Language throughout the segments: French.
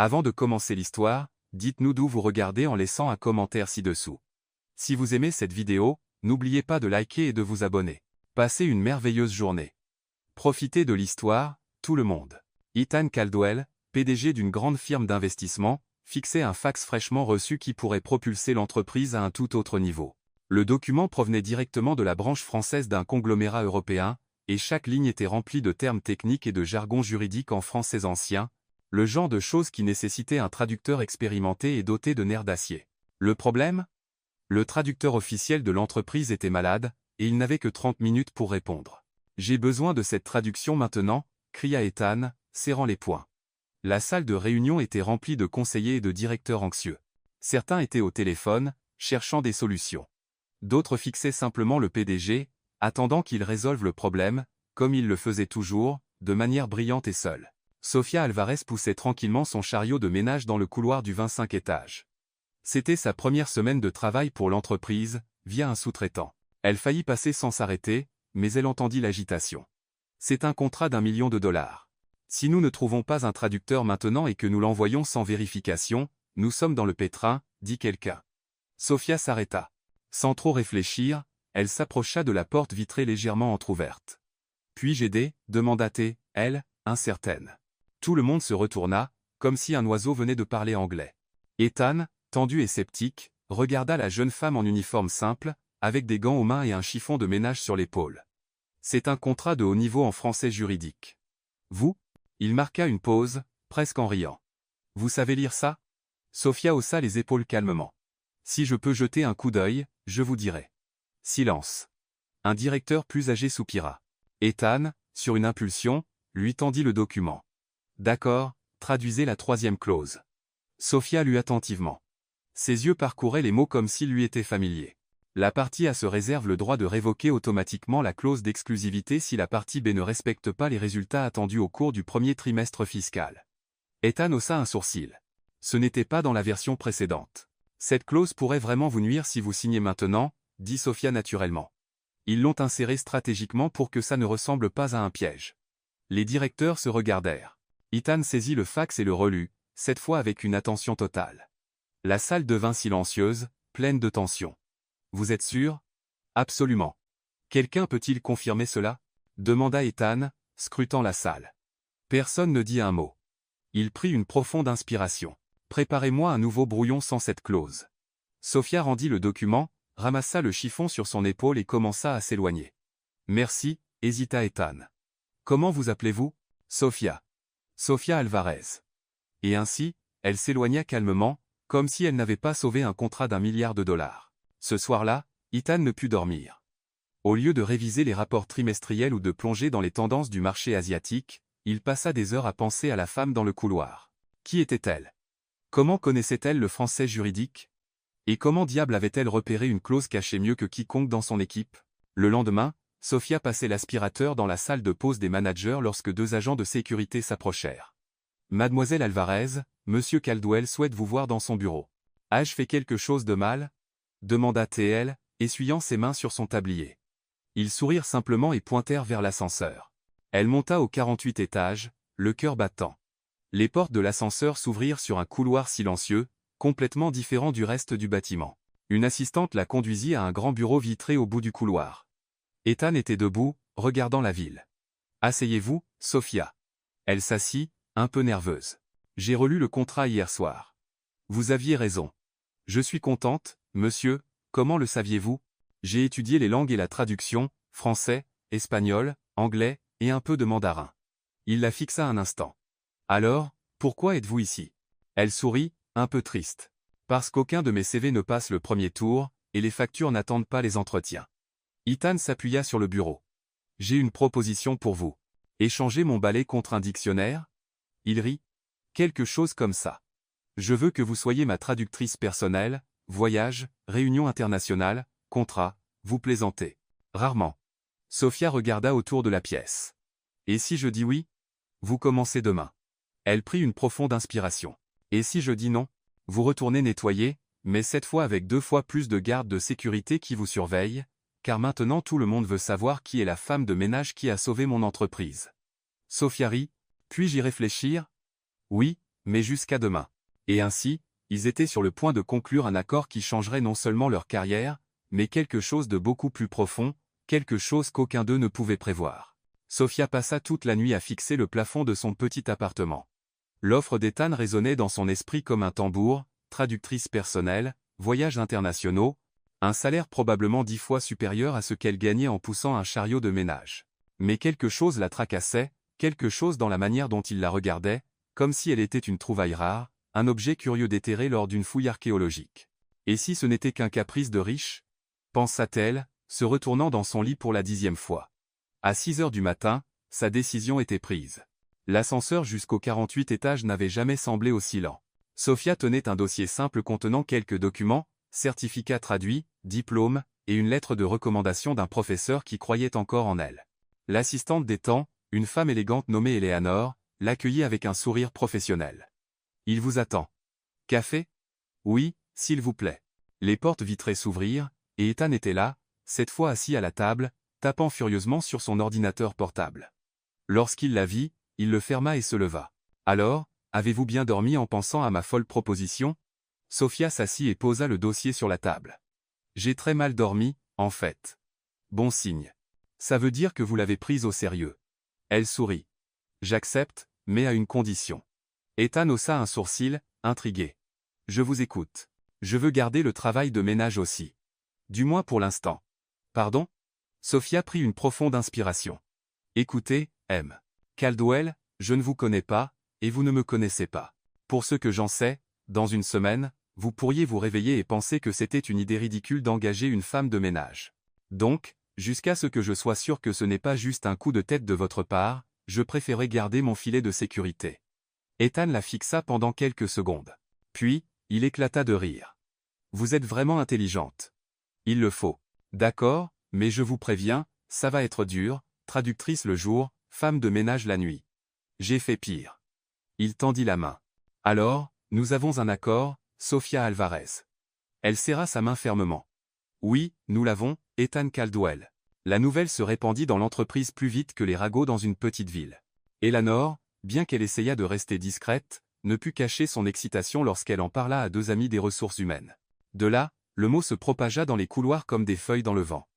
Avant de commencer l'histoire, dites-nous d'où vous regardez en laissant un commentaire ci-dessous. Si vous aimez cette vidéo, n'oubliez pas de liker et de vous abonner. Passez une merveilleuse journée. Profitez de l'histoire, tout le monde. Ethan Caldwell, PDG d'une grande firme d'investissement, fixait un fax fraîchement reçu qui pourrait propulser l'entreprise à un tout autre niveau. Le document provenait directement de la branche française d'un conglomérat européen, et chaque ligne était remplie de termes techniques et de jargon juridique en français ancien, le genre de choses qui nécessitait un traducteur expérimenté et doté de nerfs d'acier. Le problème ? Le traducteur officiel de l'entreprise était malade, et il n'avait que 30 minutes pour répondre. « J'ai besoin de cette traduction maintenant », cria Ethan, serrant les poings. La salle de réunion était remplie de conseillers et de directeurs anxieux. Certains étaient au téléphone, cherchant des solutions. D'autres fixaient simplement le PDG, attendant qu'il résolve le problème, comme il le faisait toujours, de manière brillante et seule. Sofia Alvarez poussait tranquillement son chariot de ménage dans le couloir du 25 étage. C'était sa première semaine de travail pour l'entreprise, via un sous-traitant. Elle faillit passer sans s'arrêter, mais elle entendit l'agitation. C'est un contrat d'1 million de dollars. Si nous ne trouvons pas un traducteur maintenant et que nous l'envoyons sans vérification, nous sommes dans le pétrin, dit quelqu'un. Sofia s'arrêta. Sans trop réfléchir, elle s'approcha de la porte vitrée légèrement entr'ouverte. « Puis-je aider » demanda-t-elle, incertaine. Tout le monde se retourna, comme si un oiseau venait de parler anglais. Ethan, tendu et sceptique, regarda la jeune femme en uniforme simple, avec des gants aux mains et un chiffon de ménage sur l'épaule. « C'est un contrat de haut niveau en français juridique. »« Vous » Il marqua une pause, presque en riant. « Vous savez lire ça » Sofia haussa les épaules calmement. « Si je peux jeter un coup d'œil, je vous dirai. » Silence. Un directeur plus âgé soupira. Ethan, sur une impulsion, lui tendit le document. « D'accord, traduisez la 3e clause. » Sofia lut attentivement. Ses yeux parcouraient les mots comme s'ils lui étaient familiers. La partie A se réserve le droit de révoquer automatiquement la clause d'exclusivité si la partie B ne respecte pas les résultats attendus au cours du premier trimestre fiscal. Ethan haussa un sourcil. Ce n'était pas dans la version précédente. Cette clause pourrait vraiment vous nuire si vous signez maintenant, dit Sofia naturellement. Ils l'ont insérée stratégiquement pour que ça ne ressemble pas à un piège. Les directeurs se regardèrent. Ethan saisit le fax et le relut, cette fois avec une attention totale. La salle devint silencieuse, pleine de tension. « Vous êtes sûr ?»« Absolument. »« Quelqu'un peut-il confirmer cela ?» demanda Ethan, scrutant la salle. Personne ne dit un mot. Il prit une profonde inspiration. « Préparez-moi un nouveau brouillon sans cette clause. » Sofia rendit le document, ramassa le chiffon sur son épaule et commença à s'éloigner. « Merci » hésita Ethan. « Comment vous appelez-vous ?»« Sofia. »« Sofia Alvarez. » Et ainsi, elle s'éloigna calmement, comme si elle n'avait pas sauvé un contrat d'1 milliard de dollars. Ce soir-là, Ethan ne put dormir. Au lieu de réviser les rapports trimestriels ou de plonger dans les tendances du marché asiatique, il passa des heures à penser à la femme dans le couloir. Qui était-elle? Comment connaissait-elle le français juridique? Et comment diable avait-elle repéré une clause cachée mieux que quiconque dans son équipe? Le lendemain, Sofia passait l'aspirateur dans la salle de pause des managers lorsque 2 agents de sécurité s'approchèrent. « Mademoiselle Alvarez, Monsieur Caldwell souhaite vous voir dans son bureau. »« Ai-je fait quelque chose de mal ?» demanda-t-elle, essuyant ses mains sur son tablier. Ils sourirent simplement et pointèrent vers l'ascenseur. Elle monta au 48 étage, le cœur battant. Les portes de l'ascenseur s'ouvrirent sur un couloir silencieux, complètement différent du reste du bâtiment. Une assistante la conduisit à un grand bureau vitré au bout du couloir. Ethan était debout, regardant la ville. « Asseyez-vous, Sofia. » Elle s'assit, un peu nerveuse. « J'ai relu le contrat hier soir. Vous aviez raison. Je suis contente, monsieur, comment le saviez-vous? J'ai étudié les langues et la traduction, français, espagnol, anglais, et un peu de mandarin. » Il la fixa un instant. « Alors, pourquoi êtes-vous ici ?» Elle sourit, un peu triste. « Parce qu'aucun de mes CV ne passe le premier tour, et les factures n'attendent pas les entretiens. » Ethan s'appuya sur le bureau. « J'ai une proposition pour vous. Échanger mon balai contre un dictionnaire ?» Il rit. « Quelque chose comme ça. Je veux que vous soyez ma traductrice personnelle, voyage, réunion internationale, contrat, vous plaisantez. » Rarement. Sofia regarda autour de la pièce. « Et si je dis oui? Vous commencez demain. » Elle prit une profonde inspiration. « Et si je dis non? Vous retournez nettoyer, mais cette fois avec 2 fois plus de gardes de sécurité qui vous surveillent, car maintenant tout le monde veut savoir qui est la femme de ménage qui a sauvé mon entreprise. » Sofia rit. « Puis-je y réfléchir? » « Oui, mais jusqu'à demain. Et ainsi, ils étaient sur le point de conclure un accord qui changerait non seulement leur carrière, mais quelque chose de beaucoup plus profond, quelque chose qu'aucun d'eux ne pouvait prévoir. Sofia passa toute la nuit à fixer le plafond de son petit appartement. L'offre d'Ethan résonnait dans son esprit comme un tambour, traductrice personnelle, voyages internationaux, un salaire probablement 10 fois supérieur à ce qu'elle gagnait en poussant un chariot de ménage. Mais quelque chose la tracassait, quelque chose dans la manière dont il la regardait, comme si elle était une trouvaille rare, un objet curieux déterré lors d'une fouille archéologique. Et si ce n'était qu'un caprice de riche? Pensa-t-elle, se retournant dans son lit pour la 10e fois. À 6 heures du matin, sa décision était prise. L'ascenseur jusqu'au 48 étage n'avait jamais semblé aussi lent. Sofia tenait un dossier simple contenant quelques documents, certificats traduits, diplômes, et une lettre de recommandation d'un professeur qui croyait encore en elle. L'assistante d'Ethan, une femme élégante nommée Eleanor, l'accueillit avec un sourire professionnel. « Il vous attend. Café? Oui, s'il vous plaît. » Les portes vitrées s'ouvrirent, et Ethan était là, cette fois assis à la table, tapant furieusement sur son ordinateur portable. Lorsqu'il la vit, il le ferma et se leva. « Alors, avez-vous bien dormi en pensant à ma folle proposition ?» Sofia s'assit et posa le dossier sur la table. « J'ai très mal dormi, en fait. » « Bon signe. Ça veut dire que vous l'avez prise au sérieux. » Elle sourit. « J'accepte, mais à une condition. » Ethan haussa un sourcil, intrigué. « Je vous écoute. Je veux garder le travail de ménage aussi. Du moins pour l'instant. » « Pardon ?» Sofia prit une profonde inspiration. « Écoutez, M. Caldwell, je ne vous connais pas, et vous ne me connaissez pas. Pour ce que j'en sais, dans une semaine, vous pourriez vous réveiller et penser que c'était une idée ridicule d'engager une femme de ménage. Donc, jusqu'à ce que je sois sûr que ce n'est pas juste un coup de tête de votre part, je préférais garder mon filet de sécurité. » Ethan la fixa pendant quelques secondes. Puis, il éclata de rire. « Vous êtes vraiment intelligente. Il le faut. D'accord, mais je vous préviens, ça va être dur, traductrice le jour, femme de ménage la nuit. J'ai fait pire. » Il tendit la main. « Alors, nous avons un accord, Sofia Alvarez. » Elle serra sa main fermement. « Oui, nous l'avons, Ethan Caldwell. » La nouvelle se répandit dans l'entreprise plus vite que les ragots dans une petite ville. Eleanor, bien qu'elle essayât de rester discrète, ne put cacher son excitation lorsqu'elle en parla à 2 amis des ressources humaines. De là, le mot se propagea dans les couloirs comme des feuilles dans le vent.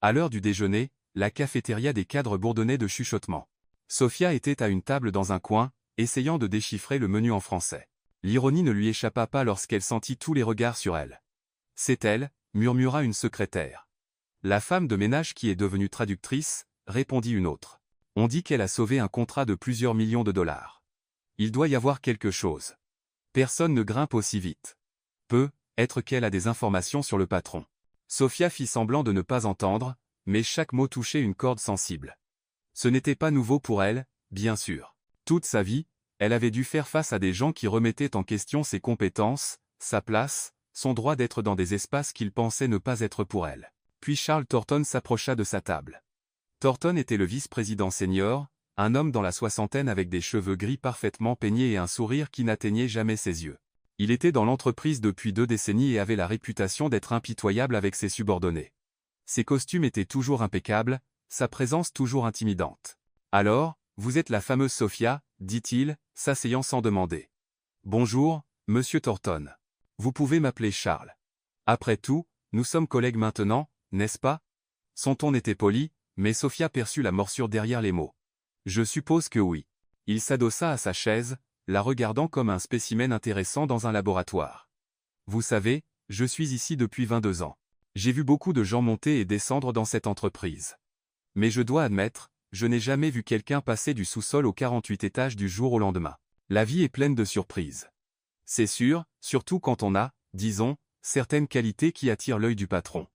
À l'heure du déjeuner, la cafétéria des cadres bourdonnait de chuchotements. Sofia était à une table dans un coin, essayant de déchiffrer le menu en français. L'ironie ne lui échappa pas lorsqu'elle sentit tous les regards sur elle. « C'est elle », murmura une secrétaire. « La femme de ménage qui est devenue traductrice », répondit une autre. « On dit qu'elle a sauvé un contrat de plusieurs millions de dollars. Il doit y avoir quelque chose. Personne ne grimpe aussi vite. Peut-être qu'elle a des informations sur le patron. » Sofia fit semblant de ne pas entendre, mais chaque mot touchait une corde sensible. Ce n'était pas nouveau pour elle, bien sûr. Toute sa vie, elle avait dû faire face à des gens qui remettaient en question ses compétences, sa place, son droit d'être dans des espaces qu'il pensait ne pas être pour elle. Puis Charles Thornton s'approcha de sa table. Thornton était le vice-président senior, un homme dans la soixantaine avec des cheveux gris parfaitement peignés et un sourire qui n'atteignait jamais ses yeux. Il était dans l'entreprise depuis 2 décennies et avait la réputation d'être impitoyable avec ses subordonnés. Ses costumes étaient toujours impeccables, sa présence toujours intimidante. « Alors, vous êtes la fameuse Sofia » dit-il, s'asseyant sans demander. « Bonjour, monsieur Thornton. Vous pouvez m'appeler Charles. Après tout, nous sommes collègues maintenant, n'est-ce pas ?» Son ton était poli, mais Sofia perçut la morsure derrière les mots. « Je suppose que oui. » Il s'adossa à sa chaise, la regardant comme un spécimen intéressant dans un laboratoire. « Vous savez, je suis ici depuis 22 ans. J'ai vu beaucoup de gens monter et descendre dans cette entreprise. Mais je dois admettre, je n'ai jamais vu quelqu'un passer du sous-sol au 48 étages du jour au lendemain. La vie est pleine de surprises. C'est sûr, surtout quand on a, disons, certaines qualités qui attirent l'œil du patron. »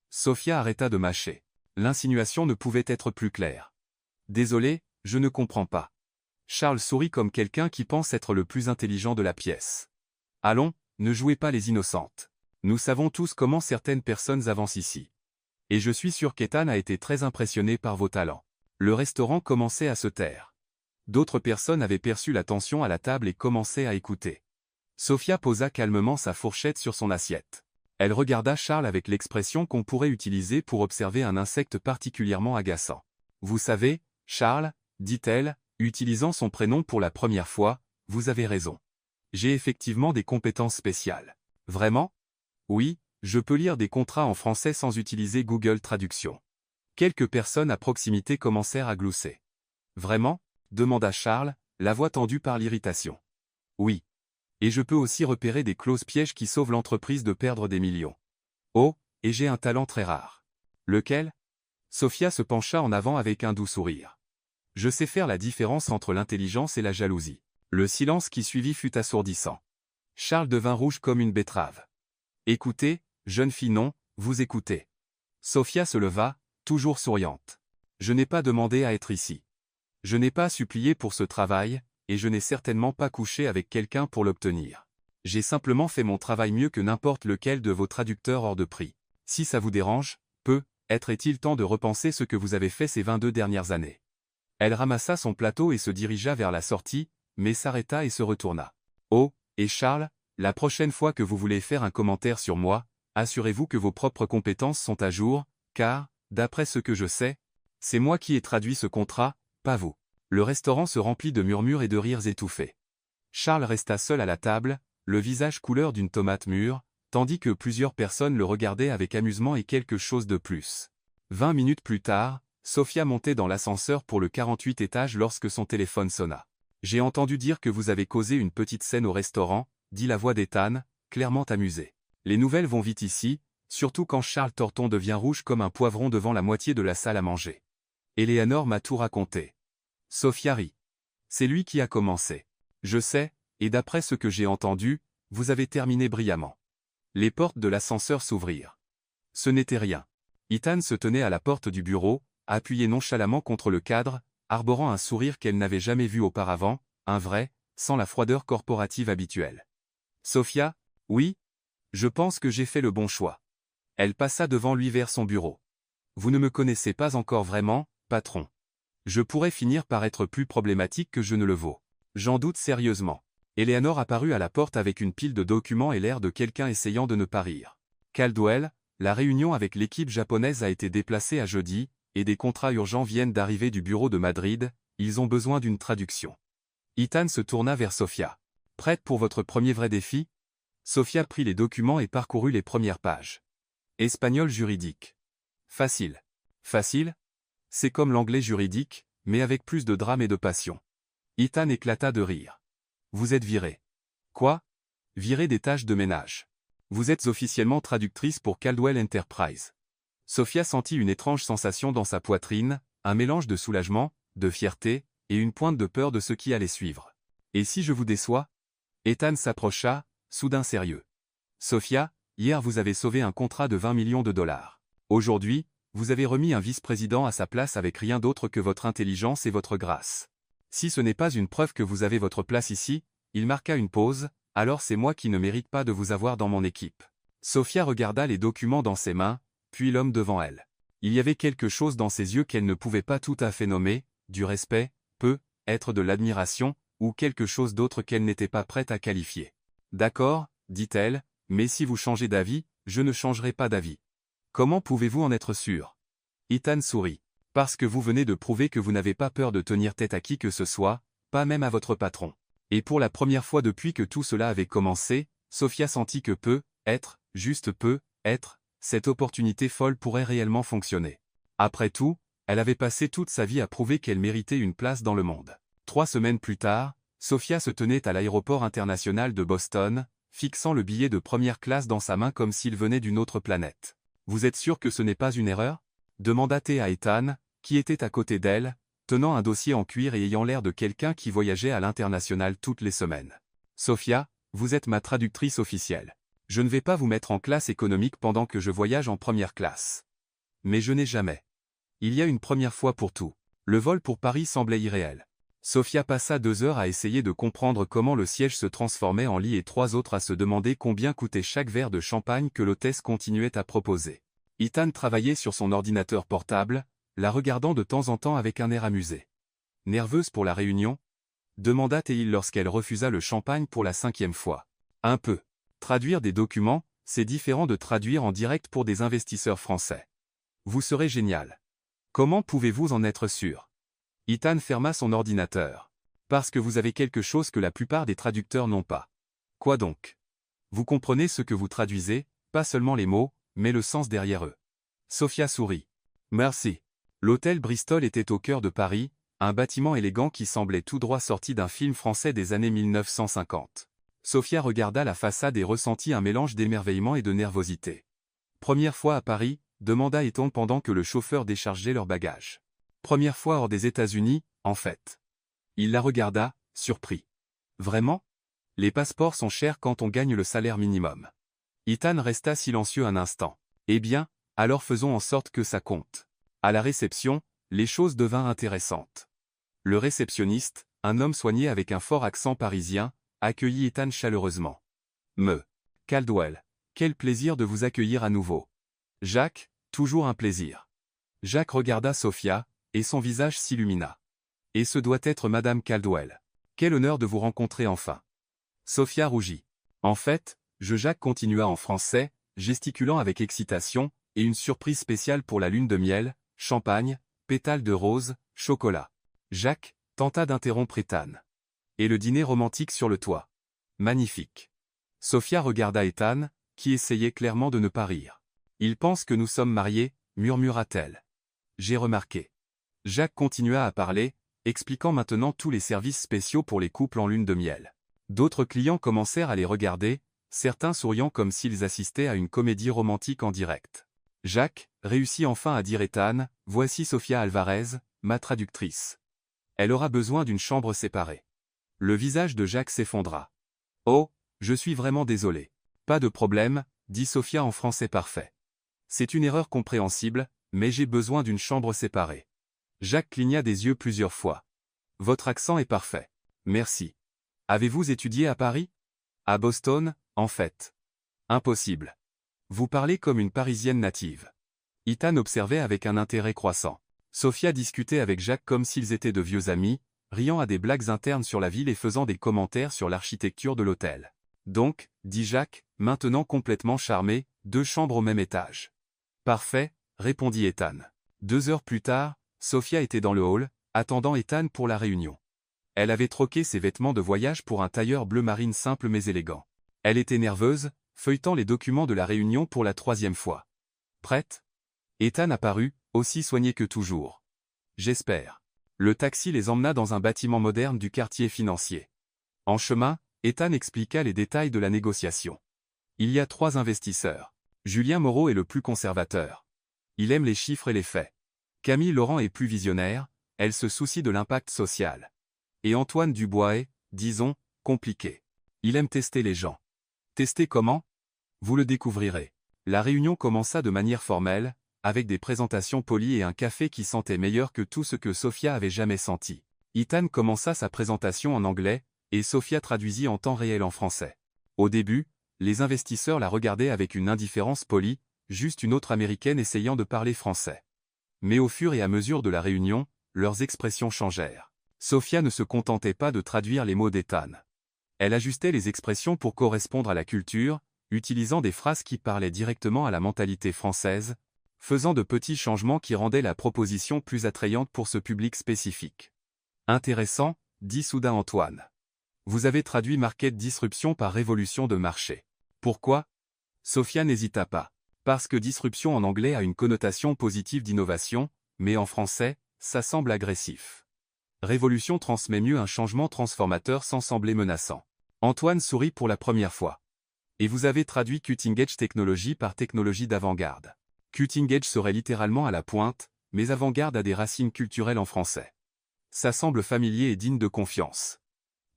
Sofia arrêta de mâcher. L'insinuation ne pouvait être plus claire. « Désolé, je ne comprends pas. » Charles sourit comme quelqu'un qui pense être le plus intelligent de la pièce. « Allons, ne jouez pas les innocentes. Nous savons tous comment certaines personnes avancent ici. Et je suis sûr qu'Ethan a été très impressionné par vos talents. » Le restaurant commençait à se taire. D'autres personnes avaient perçu la tension à la table et commençaient à écouter. Sofia posa calmement sa fourchette sur son assiette. Elle regarda Charles avec l'expression qu'on pourrait utiliser pour observer un insecte particulièrement agaçant. « Vous savez, Charles, dit-elle, utilisant son prénom pour la première fois, vous avez raison. J'ai effectivement des compétences spéciales. Vraiment? Oui, je peux lire des contrats en français sans utiliser Google Traduction. Quelques personnes à proximité commencèrent à glousser. Vraiment? Demanda Charles, la voix tendue par l'irritation. Oui. Et je peux aussi repérer des clauses pièges qui sauvent l'entreprise de perdre des millions. Oh, et j'ai un talent très rare. Lequel? Sophia se pencha en avant avec un doux sourire. Je sais faire la différence entre l'intelligence et la jalousie. Le silence qui suivit fut assourdissant. Charles devint rouge comme une betterave. Écoutez, jeune fille non, vous écoutez. Sophia se leva, toujours souriante. Je n'ai pas demandé à être ici. Je n'ai pas supplié pour ce travail, et je n'ai certainement pas couché avec quelqu'un pour l'obtenir. J'ai simplement fait mon travail mieux que n'importe lequel de vos traducteurs hors de prix. Si ça vous dérange, est-il temps de repenser ce que vous avez fait ces 22 dernières années. Elle ramassa son plateau et se dirigea vers la sortie, mais s'arrêta et se retourna. Oh, et Charles, la prochaine fois que vous voulez faire un commentaire sur moi, assurez-vous que vos propres compétences sont à jour, car, d'après ce que je sais, c'est moi qui ai traduit ce contrat, pas vous. Le restaurant se remplit de murmures et de rires étouffés. Charles resta seul à la table, le visage couleur d'une tomate mûre, tandis que plusieurs personnes le regardaient avec amusement et quelque chose de plus. 20 minutes plus tard, Sophia montait dans l'ascenseur pour le 48 étage lorsque son téléphone sonna. « J'ai entendu dire que vous avez causé une petite scène au restaurant », dit la voix d'Ethan, clairement amusée. « Les nouvelles vont vite ici, surtout quand Charles Torton devient rouge comme un poivron devant la moitié de la salle à manger. Eleanor m'a tout raconté. » Sophia rit. « C'est lui qui a commencé. Je sais, et d'après ce que j'ai entendu, vous avez terminé brillamment. » Les portes de l'ascenseur s'ouvrirent. Ce n'était rien. Ethan se tenait à la porte du bureau, appuyé nonchalamment contre le cadre, arborant un sourire qu'elle n'avait jamais vu auparavant, un vrai, sans la froideur corporative habituelle. « Sophia, oui? Je pense que j'ai fait le bon choix. » Elle passa devant lui vers son bureau. « Vous ne me connaissez pas encore vraiment, patron. Je pourrais finir par être plus problématique que je ne le vaux. J'en doute sérieusement. » Eleanor apparut à la porte avec une pile de documents et l'air de quelqu'un essayant de ne pas rire. « Caldwell, la réunion avec l'équipe japonaise a été déplacée à jeudi, et des contrats urgents viennent d'arriver du bureau de Madrid, ils ont besoin d'une traduction. » Ethan se tourna vers Sophia. « Prête pour votre premier vrai défi ?» Sophia prit les documents et parcourut les premières pages. Espagnol juridique. Facile. Facile? C'est comme l'anglais juridique, mais avec plus de drame et de passion. Ethan éclata de rire. Vous êtes viré. Quoi? Viré des tâches de ménage. Vous êtes officiellement traductrice pour Caldwell Enterprise. Sophia sentit une étrange sensation dans sa poitrine, un mélange de soulagement, de fierté, et une pointe de peur de ce qui allait suivre. Et si je vous déçois? Ethan s'approcha, soudain sérieux. Sophia, hier vous avez sauvé un contrat de 20 millions de dollars. Aujourd'hui, vous avez remis un vice-président à sa place avec rien d'autre que votre intelligence et votre grâce. Si ce n'est pas une preuve que vous avez votre place ici, il marqua une pause, alors c'est moi qui ne mérite pas de vous avoir dans mon équipe. Sophia regarda les documents dans ses mains, puis l'homme devant elle. Il y avait quelque chose dans ses yeux qu'elle ne pouvait pas tout à fait nommer, du respect, peut-être de l'admiration, ou quelque chose d'autre qu'elle n'était pas prête à qualifier. D'accord, dit-elle, mais si vous changez d'avis, je ne changerai pas d'avis. Comment pouvez-vous en être sûr? Ethan sourit. Parce que vous venez de prouver que vous n'avez pas peur de tenir tête à qui que ce soit, pas même à votre patron. Et pour la première fois depuis que tout cela avait commencé, Sophia sentit que cette opportunité folle pourrait réellement fonctionner. Après tout, elle avait passé toute sa vie à prouver qu'elle méritait une place dans le monde. 3 semaines plus tard, Sophia se tenait à l'aéroport international de Boston, fixant le billet de première classe dans sa main comme s'il venait d'une autre planète. « Vous êtes sûr que ce n'est pas une erreur ?» demanda-t-elle à Ethan, qui était à côté d'elle, tenant un dossier en cuir et ayant l'air de quelqu'un qui voyageait à l'international toutes les semaines. « Sophia, vous êtes ma traductrice officielle. Je ne vais pas vous mettre en classe économique pendant que je voyage en première classe. Mais je n'ai jamais. Il y a une première fois pour tout. » Le vol pour Paris semblait irréel. Sophia passa 2 heures à essayer de comprendre comment le siège se transformait en lit et 3 autres à se demander combien coûtait chaque verre de champagne que l'hôtesse continuait à proposer. Ethan travaillait sur son ordinateur portable, la regardant de temps en temps avec un air amusé. « Nerveuse pour la réunion ?» demanda-t-il lorsqu'elle refusa le champagne pour la 5e fois. « Un peu. Traduire des documents, c'est différent de traduire en direct pour des investisseurs français. Vous serez génial. Comment pouvez-vous en être sûr? » Ethan ferma son ordinateur. « Parce que vous avez quelque chose que la plupart des traducteurs n'ont pas. Quoi donc? Vous comprenez ce que vous traduisez, pas seulement les mots, mais le sens derrière eux. Sophia sourit. Merci. L'hôtel Bristol était au cœur de Paris, un bâtiment élégant qui semblait tout droit sorti d'un film français des années 1950. Sophia regarda la façade et ressentit un mélange d'émerveillement et de nervosité. Première fois à Paris, demanda Ethan pendant que le chauffeur déchargeait leurs bagages. Première fois hors des États-Unis, en fait. Il la regarda, surpris. Vraiment? Les passeports sont chers quand on gagne le salaire minimum. Ethan resta silencieux un instant. Eh bien, alors faisons en sorte que ça compte. À la réception, les choses devinrent intéressantes. Le réceptionniste, un homme soigné avec un fort accent parisien, accueillit Ethan chaleureusement. Caldwell, quel plaisir de vous accueillir à nouveau. Jacques, toujours un plaisir. Jacques regarda Sophia, et son visage s'illumina. Et ce doit être Madame Caldwell. Quel honneur de vous rencontrer enfin. Sophia rougit. En fait, Jacques continua en français, gesticulant avec excitation, et une surprise spéciale pour la lune de miel, champagne, pétales de rose, chocolat. Jacques tenta d'interrompre Ethan. Et le dîner romantique sur le toit. Magnifique. Sophia regarda Ethan, qui essayait clairement de ne pas rire. Il pense que nous sommes mariés, murmura-t-elle. J'ai remarqué. Jacques continua à parler, expliquant maintenant tous les services spéciaux pour les couples en lune de miel. D'autres clients commencèrent à les regarder, certains souriant comme s'ils assistaient à une comédie romantique en direct. Jacques réussit enfin à dire Ethan, voici Sophia Alvarez, ma traductrice. Elle aura besoin d'une chambre séparée. Le visage de Jacques s'effondra. Oh, je suis vraiment désolé. Pas de problème, dit Sophia en français parfait. C'est une erreur compréhensible, mais j'ai besoin d'une chambre séparée. Jacques cligna des yeux plusieurs fois. Votre accent est parfait. Merci. Avez-vous étudié à Paris? À Boston, en fait. Impossible. Vous parlez comme une Parisienne native. Ethan observait avec un intérêt croissant. Sophia discutait avec Jacques comme s'ils étaient de vieux amis, riant à des blagues internes sur la ville et faisant des commentaires sur l'architecture de l'hôtel. Donc, dit Jacques, maintenant complètement charmé, 2 chambres au même étage. Parfait, répondit Ethan. 2 heures plus tard, Sophia était dans le hall, attendant Ethan pour la réunion. Elle avait troqué ses vêtements de voyage pour un tailleur bleu marine simple mais élégant. Elle était nerveuse, feuilletant les documents de la réunion pour la 3e fois. Prête? Ethan apparut, aussi soigné que toujours. J'espère. Le taxi les emmena dans un bâtiment moderne du quartier financier. En chemin, Ethan expliqua les détails de la négociation. Il y a 3 investisseurs. Julien Moreau est le plus conservateur. Il aime les chiffres et les faits. Camille Laurent est plus visionnaire, elle se soucie de l'impact social. Et Antoine Dubois est, disons, compliqué. Il aime tester les gens. Tester comment? Vous le découvrirez. La réunion commença de manière formelle, avec des présentations polies et un café qui sentait meilleur que tout ce que Sophia avait jamais senti. Ethan commença sa présentation en anglais, et Sophia traduisit en temps réel en français. Au début, les investisseurs la regardaient avec une indifférence polie, juste une autre américaine essayant de parler français. Mais au fur et à mesure de la réunion, leurs expressions changèrent. Sophia ne se contentait pas de traduire les mots d'Ethan. Elle ajustait les expressions pour correspondre à la culture, utilisant des phrases qui parlaient directement à la mentalité française, faisant de petits changements qui rendaient la proposition plus attrayante pour ce public spécifique. Intéressant, dit soudain Antoine. Vous avez traduit Market Disruption par révolution de marché. Pourquoi? Sophia n'hésita pas. Parce que disruption en anglais a une connotation positive d'innovation, mais en français, ça semble agressif. Révolution transmet mieux un changement transformateur sans sembler menaçant. Antoine sourit pour la première fois. Et vous avez traduit Cutting Edge Technology par technologie d'avant-garde. Cutting Edge serait littéralement à la pointe, mais avant-garde a des racines culturelles en français. Ça semble familier et digne de confiance.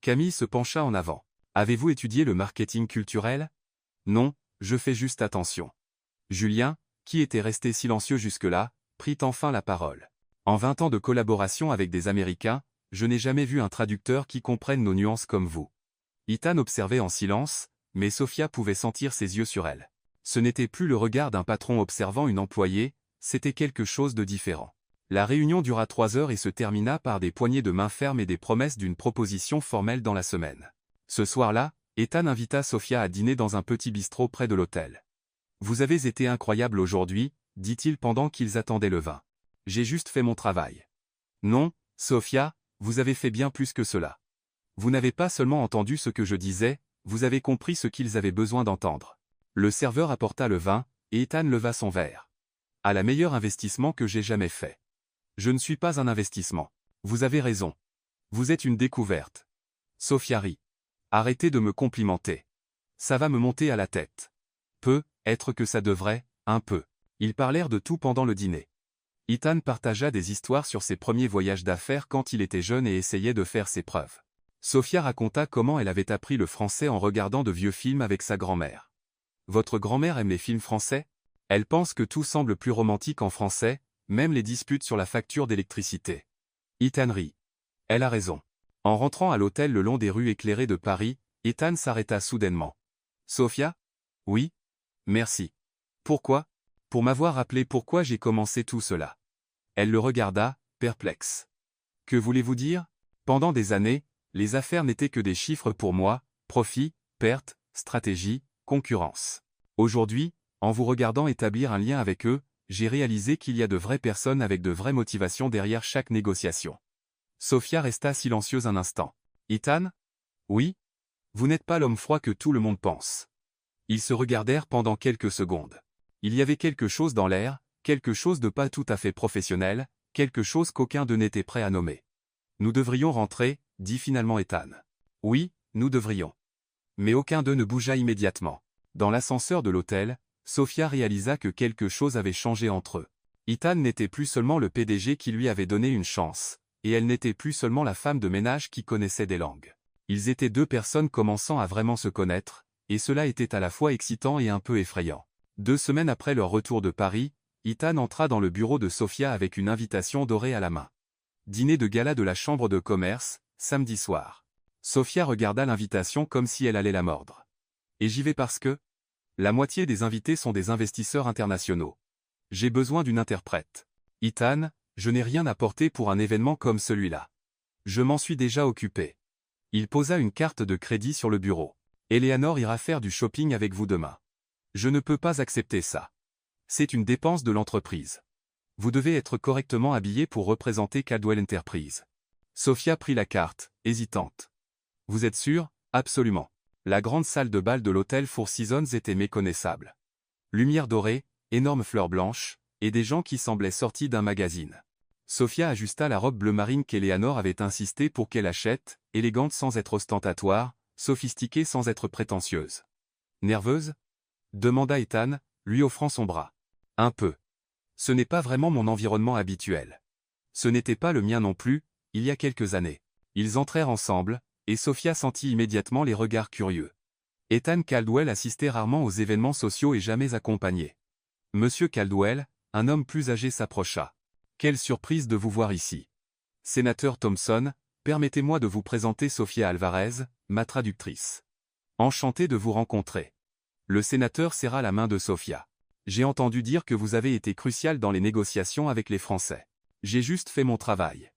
Camille se pencha en avant. Avez-vous étudié le marketing culturel? Non, je fais juste attention. Julien, qui était resté silencieux jusque-là, prit enfin la parole. En 20 ans de collaboration avec des Américains, je n'ai jamais vu un traducteur qui comprenne nos nuances comme vous. Ethan observait en silence, mais Sophia pouvait sentir ses yeux sur elle. Ce n'était plus le regard d'un patron observant une employée, c'était quelque chose de différent. La réunion dura 3 heures et se termina par des poignées de main fermes et des promesses d'une proposition formelle dans la semaine. Ce soir-là, Ethan invita Sophia à dîner dans un petit bistrot près de l'hôtel. « Vous avez été incroyable aujourd'hui, dit-il pendant qu'ils attendaient le vin. J'ai juste fait mon travail. Non, Sophia, vous avez fait bien plus que cela. Vous n'avez pas seulement entendu ce que je disais, Vous avez compris ce qu'ils avaient besoin d'entendre. Le serveur apporta le vin, et Ethan leva son verre. À la meilleur investissement que j'ai jamais fait. Je ne suis pas un investissement. Vous avez raison. Vous êtes une découverte. Sophia rit. Arrêtez de me complimenter. Ça va me monter à la tête. Être que ça devrait, un peu. Ils parlèrent de tout pendant le dîner. Ethan partagea des histoires sur ses premiers voyages d'affaires quand il était jeune et essayait de faire ses preuves. Sophia raconta comment elle avait appris le français en regardant de vieux films avec sa grand-mère. Votre grand-mère aime les films français? Elle pense que tout semble plus romantique en français, même les disputes sur la facture d'électricité. Ethan rit. Elle a raison. En rentrant à l'hôtel le long des rues éclairées de Paris, Ethan s'arrêta soudainement. Sophia? Oui? Merci. Pourquoi? Pour m'avoir rappelé pourquoi j'ai commencé tout cela. Elle le regarda, perplexe. Que voulez-vous dire? Pendant des années, les affaires n'étaient que des chiffres pour moi, profit, perte, stratégie, concurrence. Aujourd'hui, en vous regardant établir un lien avec eux, j'ai réalisé qu'il y a de vraies personnes avec de vraies motivations derrière chaque négociation. Sophia resta silencieuse un instant. Ethan? Oui? Vous n'êtes pas l'homme froid que tout le monde pense. Ils se regardèrent pendant quelques secondes. Il y avait quelque chose dans l'air, quelque chose de pas tout à fait professionnel, quelque chose qu'aucun d'eux n'était prêt à nommer. Nous devrions rentrer, dit finalement Ethan. Oui, nous devrions. Mais aucun d'eux ne bougea immédiatement. Dans l'ascenseur de l'hôtel, Sophia réalisa que quelque chose avait changé entre eux. Ethan n'était plus seulement le PDG qui lui avait donné une chance, et elle n'était plus seulement la femme de ménage qui connaissait des langues. Ils étaient deux personnes commençant à vraiment se connaître, et cela était à la fois excitant et un peu effrayant. 2 semaines après leur retour de Paris, Ethan entra dans le bureau de Sophia avec une invitation dorée à la main. Dîner de gala de la chambre de commerce, samedi soir. Sophia regarda l'invitation comme si elle allait la mordre. Et j'y vais parce que la moitié des invités sont des investisseurs internationaux. J'ai besoin d'une interprète. Ethan, je n'ai rien à porter pour un événement comme celui-là. Je m'en suis déjà occupé. Il posa une carte de crédit sur le bureau. Eleanor ira faire du shopping avec vous demain. Je ne peux pas accepter ça. C'est une dépense de l'entreprise. Vous devez être correctement habillé pour représenter Caldwell Enterprise. Sophia prit la carte, hésitante. Vous êtes sûr? Absolument. La grande salle de bal de l'hôtel Four Seasons était méconnaissable. Lumière dorée, énormes fleurs blanches, et des gens qui semblaient sortis d'un magazine. Sophia ajusta la robe bleu marine qu'Eleanor avait insisté pour qu'elle achète, élégante sans être ostentatoire, sophistiquée sans être prétentieuse. Nerveuse? Demanda Ethan, lui offrant son bras. Un peu. Ce n'est pas vraiment mon environnement habituel. Ce n'était pas le mien non plus, il y a quelques années. Ils entrèrent ensemble, et Sophia sentit immédiatement les regards curieux. Ethan Caldwell assistait rarement aux événements sociaux et jamais accompagné. Monsieur Caldwell, un homme plus âgé s'approcha. Quelle surprise de vous voir ici. Sénateur Thompson, permettez-moi de vous présenter Sophia Alvarez, ma traductrice. Enchanté de vous rencontrer. Le sénateur serra la main de Sophia. J'ai entendu dire que vous avez été crucial dans les négociations avec les Français. J'ai juste fait mon travail.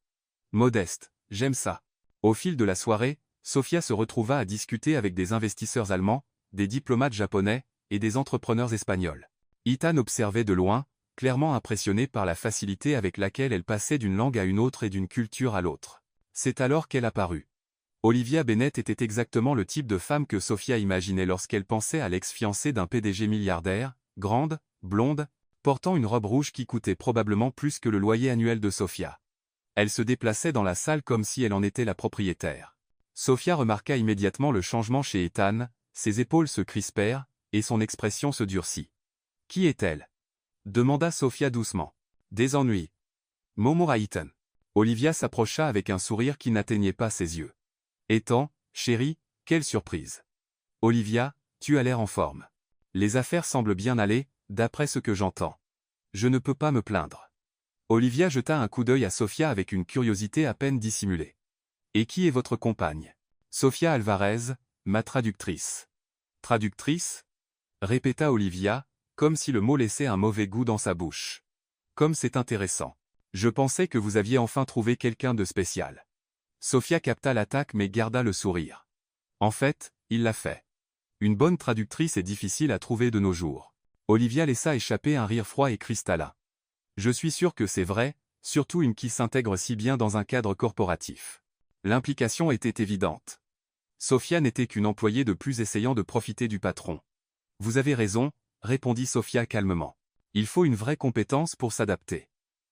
Modeste, j'aime ça. Au fil de la soirée, Sophia se retrouva à discuter avec des investisseurs allemands, des diplomates japonais, et des entrepreneurs espagnols. Ethan observait de loin, clairement impressionnée par la facilité avec laquelle elle passait d'une langue à une autre et d'une culture à l'autre. C'est alors qu'elle apparut. Olivia Bennett était exactement le type de femme que Sophia imaginait lorsqu'elle pensait à l'ex-fiancée d'un PDG milliardaire, grande, blonde, portant une robe rouge qui coûtait probablement plus que le loyer annuel de Sophia. Elle se déplaçait dans la salle comme si elle en était la propriétaire. Sophia remarqua immédiatement le changement chez Ethan, ses épaules se crispèrent, et son expression se durcit. Qui est-elle? Demanda Sophia doucement. Des ennuis. Murmura Ethan. Olivia s'approcha avec un sourire qui n'atteignait pas ses yeux. Ethan, chérie, quelle surprise. Olivia, tu as l'air en forme. Les affaires semblent bien aller, d'après ce que j'entends. Je ne peux pas me plaindre. Olivia jeta un coup d'œil à Sophia avec une curiosité à peine dissimulée. Et qui est votre compagne? Sophia Alvarez, ma traductrice. Traductrice? Répéta Olivia, comme si le mot laissait un mauvais goût dans sa bouche. Comme c'est intéressant. Je pensais que vous aviez enfin trouvé quelqu'un de spécial. Sophia capta l'attaque mais garda le sourire. En fait, il l'a fait. Une bonne traductrice est difficile à trouver de nos jours. Olivia laissa échapper un rire froid et cristallin. Je suis sûr que c'est vrai, surtout une qui s'intègre si bien dans un cadre corporatif. L'implication était évidente. Sophia n'était qu'une employée de plus essayant de profiter du patron. Vous avez raison, répondit Sophia calmement. Il faut une vraie compétence pour s'adapter.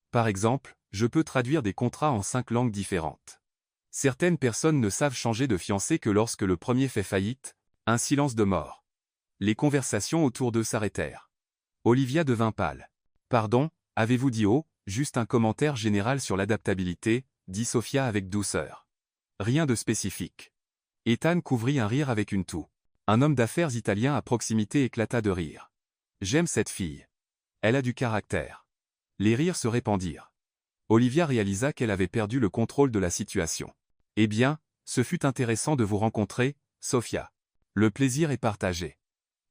Par exemple, je peux traduire des contrats en 5 langues différentes. Certaines personnes ne savent changer de fiancé que lorsque le premier fait faillite, un silence de mort. Les conversations autour d'eux s'arrêtèrent. Olivia devint pâle. Pardon, avez-vous dit oh, juste un commentaire général sur l'adaptabilité, dit Sophia avec douceur. Rien de spécifique. Ethan couvrit un rire avec une toux. Un homme d'affaires italien à proximité éclata de rire. J'aime cette fille. Elle a du caractère. Les rires se répandirent. Olivia réalisa qu'elle avait perdu le contrôle de la situation. Eh bien, ce fut intéressant de vous rencontrer, Sophia. Le plaisir est partagé.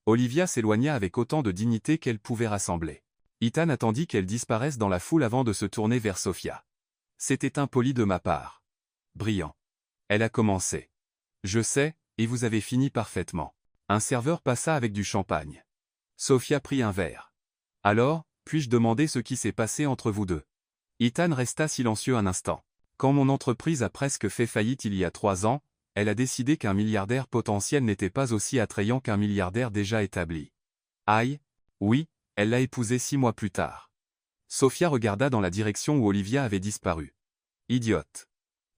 Olivia s'éloigna avec autant de dignité qu'elle pouvait rassembler. Ethan attendit qu'elle disparaisse dans la foule avant de se tourner vers Sophia. C'était impoli de ma part. Brillant. Elle a commencé. Je sais, et vous avez fini parfaitement. Un serveur passa avec du champagne. Sophia prit un verre. Alors, puis-je demander ce qui s'est passé entre vous deux? Ethan resta silencieux un instant. Quand mon entreprise a presque fait faillite il y a 3 ans, elle a décidé qu'un milliardaire potentiel n'était pas aussi attrayant qu'un milliardaire déjà établi. Aïe, oui, elle l'a épousé 6 mois plus tard. Sophia regarda dans la direction où Olivia avait disparu. Idiote.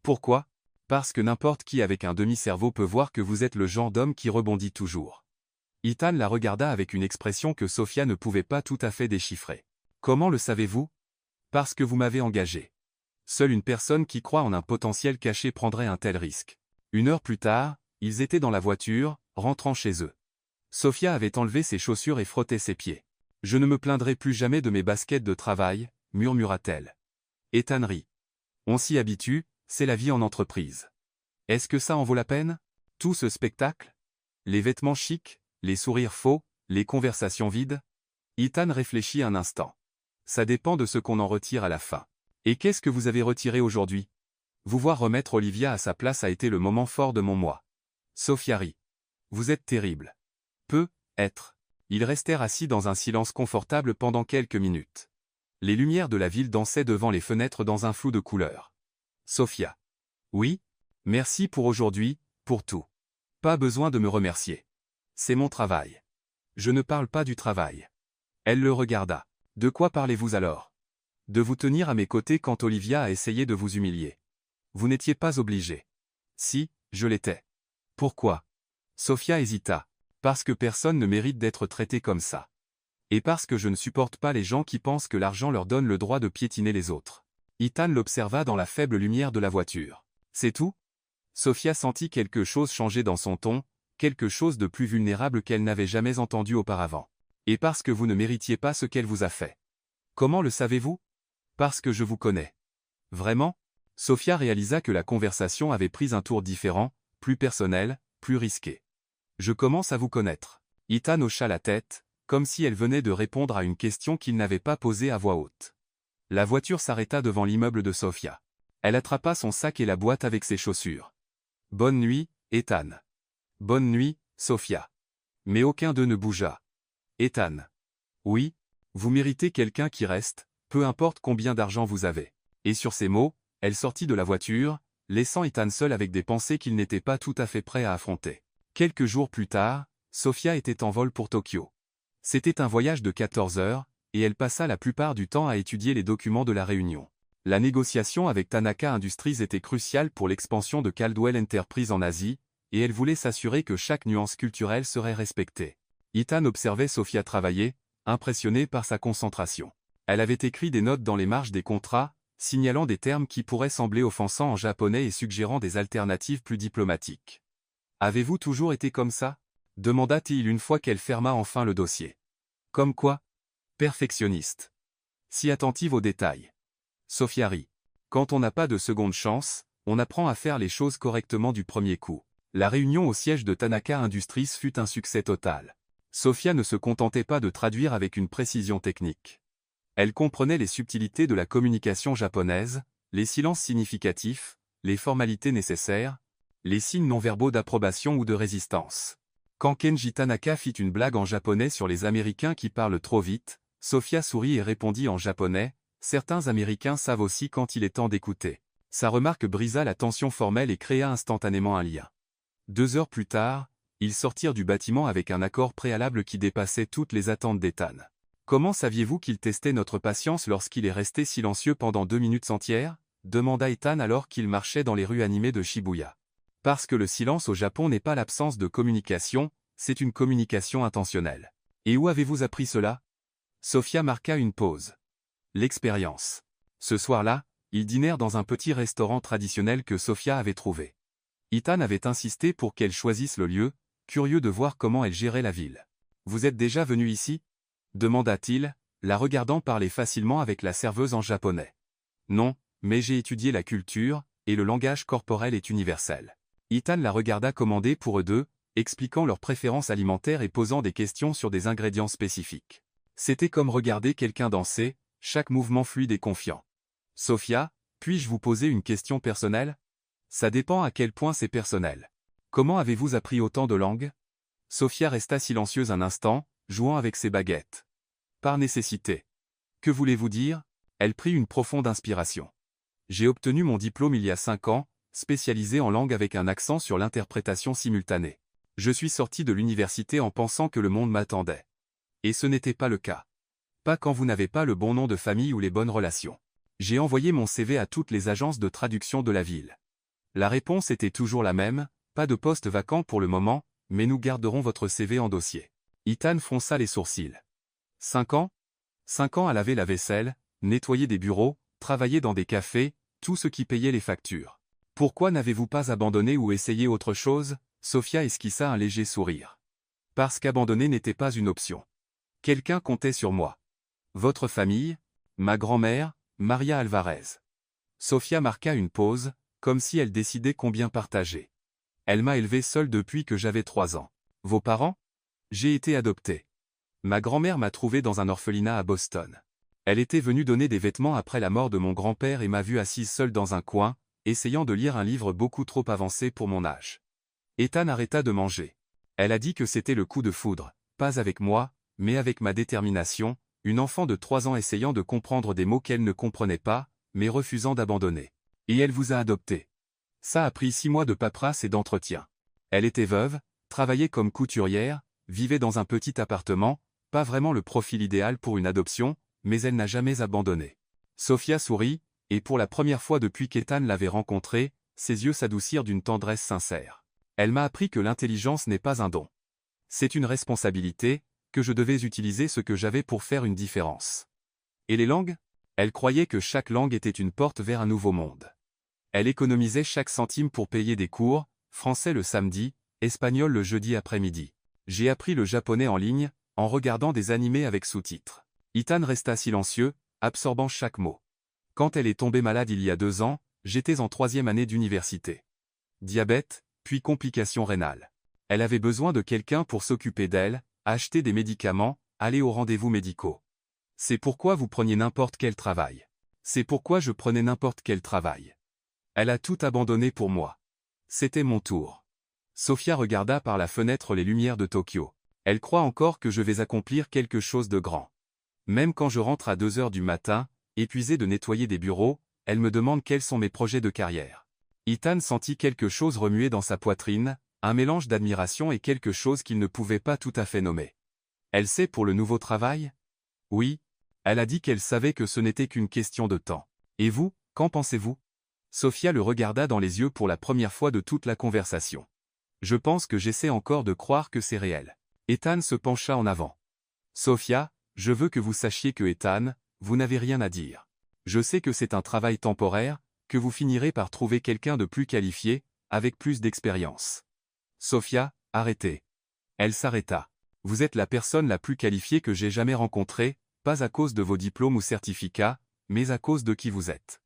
Pourquoi? Parce que n'importe qui avec un demi-cerveau peut voir que vous êtes le genre d'homme qui rebondit toujours. Ethan la regarda avec une expression que Sophia ne pouvait pas tout à fait déchiffrer. Comment le savez-vous? Parce que vous m'avez engagé. Seule une personne qui croit en un potentiel caché prendrait un tel risque. 1 heure plus tard, ils étaient dans la voiture, rentrant chez eux. Sophia avait enlevé ses chaussures et frotté ses pieds. Je ne me plaindrai plus jamais de mes baskets de travail, murmura-t-elle. Ethan rit. On s'y habitue, c'est la vie en entreprise. Est-ce que ça en vaut la peine? Tout ce spectacle? Les vêtements chics, les sourires faux, les conversations vides? Ethan réfléchit un instant. Ça dépend de ce qu'on en retire à la fin. Et qu'est-ce que vous avez retiré aujourd'hui? Vous voir remettre Olivia à sa place a été le moment fort de mon mois. Sophia rit. Vous êtes terrible. Être. Ils restèrent assis dans un silence confortable pendant quelques minutes. Les lumières de la ville dansaient devant les fenêtres dans un flou de couleurs. Sophia. Oui, merci pour aujourd'hui, pour tout. Pas besoin de me remercier. C'est mon travail. Je ne parle pas du travail. Elle le regarda. De quoi parlez-vous alors? De vous tenir à mes côtés quand Olivia a essayé de vous humilier. Vous n'étiez pas obligé. Si, je l'étais. Pourquoi? Sophia hésita. Parce que personne ne mérite d'être traité comme ça. Et parce que je ne supporte pas les gens qui pensent que l'argent leur donne le droit de piétiner les autres. Ethan l'observa dans la faible lumière de la voiture. C'est tout? Sophia sentit quelque chose changer dans son ton, quelque chose de plus vulnérable qu'elle n'avait jamais entendu auparavant. Et parce que vous ne méritiez pas ce qu'elle vous a fait. Comment le savez-vous? Parce que je vous connais. Vraiment? Sophia réalisa que la conversation avait pris un tour différent, plus personnel, plus risqué. Je commence à vous connaître. Ethan hocha la tête, comme si elle venait de répondre à une question qu'il n'avait pas posée à voix haute. La voiture s'arrêta devant l'immeuble de Sophia. Elle attrapa son sac et la boîte avec ses chaussures. Bonne nuit, Ethan. Bonne nuit, Sophia. Mais aucun d'eux ne bougea. Ethan. Oui, vous méritez quelqu'un qui reste, peu importe combien d'argent vous avez. Et sur ces mots, elle sortit de la voiture, laissant Ethan seul avec des pensées qu'il n'était pas tout à fait prêt à affronter. Quelques jours plus tard, Sophia était en vol pour Tokyo. C'était un voyage de 14 heures, et elle passa la plupart du temps à étudier les documents de la réunion. La négociation avec Tanaka Industries était cruciale pour l'expansion de Caldwell Enterprises en Asie, et elle voulait s'assurer que chaque nuance culturelle serait respectée. Ethan observait Sophia travailler, impressionné par sa concentration. Elle avait écrit des notes dans les marges des contrats, signalant des termes qui pourraient sembler offensants en japonais et suggérant des alternatives plus diplomatiques. « Avez-vous toujours été comme ça ?» demanda-t-il une fois qu'elle ferma enfin le dossier. « Comme quoi ?»« Perfectionniste. Si attentive aux détails. » Sophia rit. « Quand on n'a pas de seconde chance, on apprend à faire les choses correctement du premier coup. » La réunion au siège de Tanaka Industries fut un succès total. Sophia ne se contentait pas de traduire avec une précision technique. Elle comprenait les subtilités de la communication japonaise, les silences significatifs, les formalités nécessaires, les signes non-verbaux d'approbation ou de résistance. Quand Kenji Tanaka fit une blague en japonais sur les Américains qui parlent trop vite, Sophia sourit et répondit en japonais, « Certains Américains savent aussi quand il est temps d'écouter. » Sa remarque brisa la tension formelle et créa instantanément un lien. 2 heures plus tard, ils sortirent du bâtiment avec un accord préalable qui dépassait toutes les attentes d'Ethan. Comment saviez-vous qu'il testait notre patience lorsqu'il est resté silencieux pendant 2 minutes entières? Demanda Ethan alors qu'il marchait dans les rues animées de Shibuya. Parce que le silence au Japon n'est pas l'absence de communication, c'est une communication intentionnelle. Et où avez-vous appris cela? Sophia marqua une pause. L'expérience. Ce soir-là, ils dînèrent dans un petit restaurant traditionnel que Sophia avait trouvé. Ethan avait insisté pour qu'elle choisisse le lieu, curieux de voir comment elle gérait la ville. « Vous êtes déjà venu ici ?» demanda-t-il, la regardant parler facilement avec la serveuse en japonais. « Non, mais j'ai étudié la culture, et le langage corporel est universel. » Ethan la regarda commander pour eux deux, expliquant leurs préférences alimentaires et posant des questions sur des ingrédients spécifiques. C'était comme regarder quelqu'un danser, chaque mouvement fluide et confiant. « Sophia, puis-je vous poser une question personnelle? » Ça dépend à quel point c'est personnel. Comment avez-vous appris autant de langues? Sophia resta silencieuse un instant, jouant avec ses baguettes. Par nécessité. Que voulez-vous dire? Elle prit une profonde inspiration. J'ai obtenu mon diplôme il y a 5 ans, spécialisé en langue avec un accent sur l'interprétation simultanée. Je suis sorti de l'université en pensant que le monde m'attendait. Et ce n'était pas le cas. Pas quand vous n'avez pas le bon nom de famille ou les bonnes relations. J'ai envoyé mon CV à toutes les agences de traduction de la ville. La réponse était toujours la même, pas de poste vacant pour le moment, mais nous garderons votre CV en dossier. Ethan fronça les sourcils. 5 ans? 5 ans à laver la vaisselle, nettoyer des bureaux, travailler dans des cafés, tout ce qui payait les factures. Pourquoi n'avez-vous pas abandonné ou essayé autre chose? Sophia esquissa un léger sourire. Parce qu'abandonner n'était pas une option. Quelqu'un comptait sur moi. Votre famille? Ma grand-mère, Maria Alvarez. Sophia marqua une pause, comme si elle décidait combien partager. Elle m'a élevé seule depuis que j'avais 3 ans. Vos parents? J'ai été adopté. Ma grand-mère m'a trouvé dans un orphelinat à Boston. Elle était venue donner des vêtements après la mort de mon grand-père et m'a vue assise seule dans un coin, essayant de lire un livre beaucoup trop avancé pour mon âge. Ethan arrêta de manger. Elle a dit que c'était le coup de foudre, pas avec moi, mais avec ma détermination, une enfant de 3 ans essayant de comprendre des mots qu'elle ne comprenait pas, mais refusant d'abandonner. Et elle vous a adopté. Ça a pris 6 mois de paperasse et d'entretien. Elle était veuve, travaillait comme couturière, vivait dans un petit appartement, pas vraiment le profil idéal pour une adoption, mais elle n'a jamais abandonné. Sophia sourit, et pour la première fois depuis qu'Ethan l'avait rencontrée, ses yeux s'adoucirent d'une tendresse sincère. Elle m'a appris que l'intelligence n'est pas un don. C'est une responsabilité, que je devais utiliser ce que j'avais pour faire une différence. Et les langues? Elle croyait que chaque langue était une porte vers un nouveau monde. Elle économisait chaque centime pour payer des cours, français le samedi, espagnol le jeudi après-midi. J'ai appris le japonais en ligne, en regardant des animés avec sous-titres. Ethan resta silencieux, absorbant chaque mot. Quand elle est tombée malade il y a 2 ans, j'étais en 3e année d'université. Diabète, puis complications rénales. Elle avait besoin de quelqu'un pour s'occuper d'elle, acheter des médicaments, aller aux rendez-vous médicaux. C'est pourquoi vous preniez n'importe quel travail. C'est pourquoi je prenais n'importe quel travail. Elle a tout abandonné pour moi. C'était mon tour. Sophia regarda par la fenêtre les lumières de Tokyo. Elle croit encore que je vais accomplir quelque chose de grand. Même quand je rentre à 2 heures du matin, épuisée de nettoyer des bureaux, elle me demande quels sont mes projets de carrière. Ethan sentit quelque chose remuer dans sa poitrine, un mélange d'admiration et quelque chose qu'il ne pouvait pas tout à fait nommer. Elle sait pour le nouveau travail? Oui. Elle a dit qu'elle savait que ce n'était qu'une question de temps. Et vous, qu'en pensez-vous? Sophia le regarda dans les yeux pour la première fois de toute la conversation. Je pense que j'essaie encore de croire que c'est réel. Ethan se pencha en avant. Sophia, je veux que vous sachiez que Ethan, vous n'avez rien à dire. Je sais que c'est un travail temporaire, que vous finirez par trouver quelqu'un de plus qualifié, avec plus d'expérience. Sophia, arrêtez. Elle s'arrêta. Vous êtes la personne la plus qualifiée que j'ai jamais rencontrée, pas à cause de vos diplômes ou certificats, mais à cause de qui vous êtes.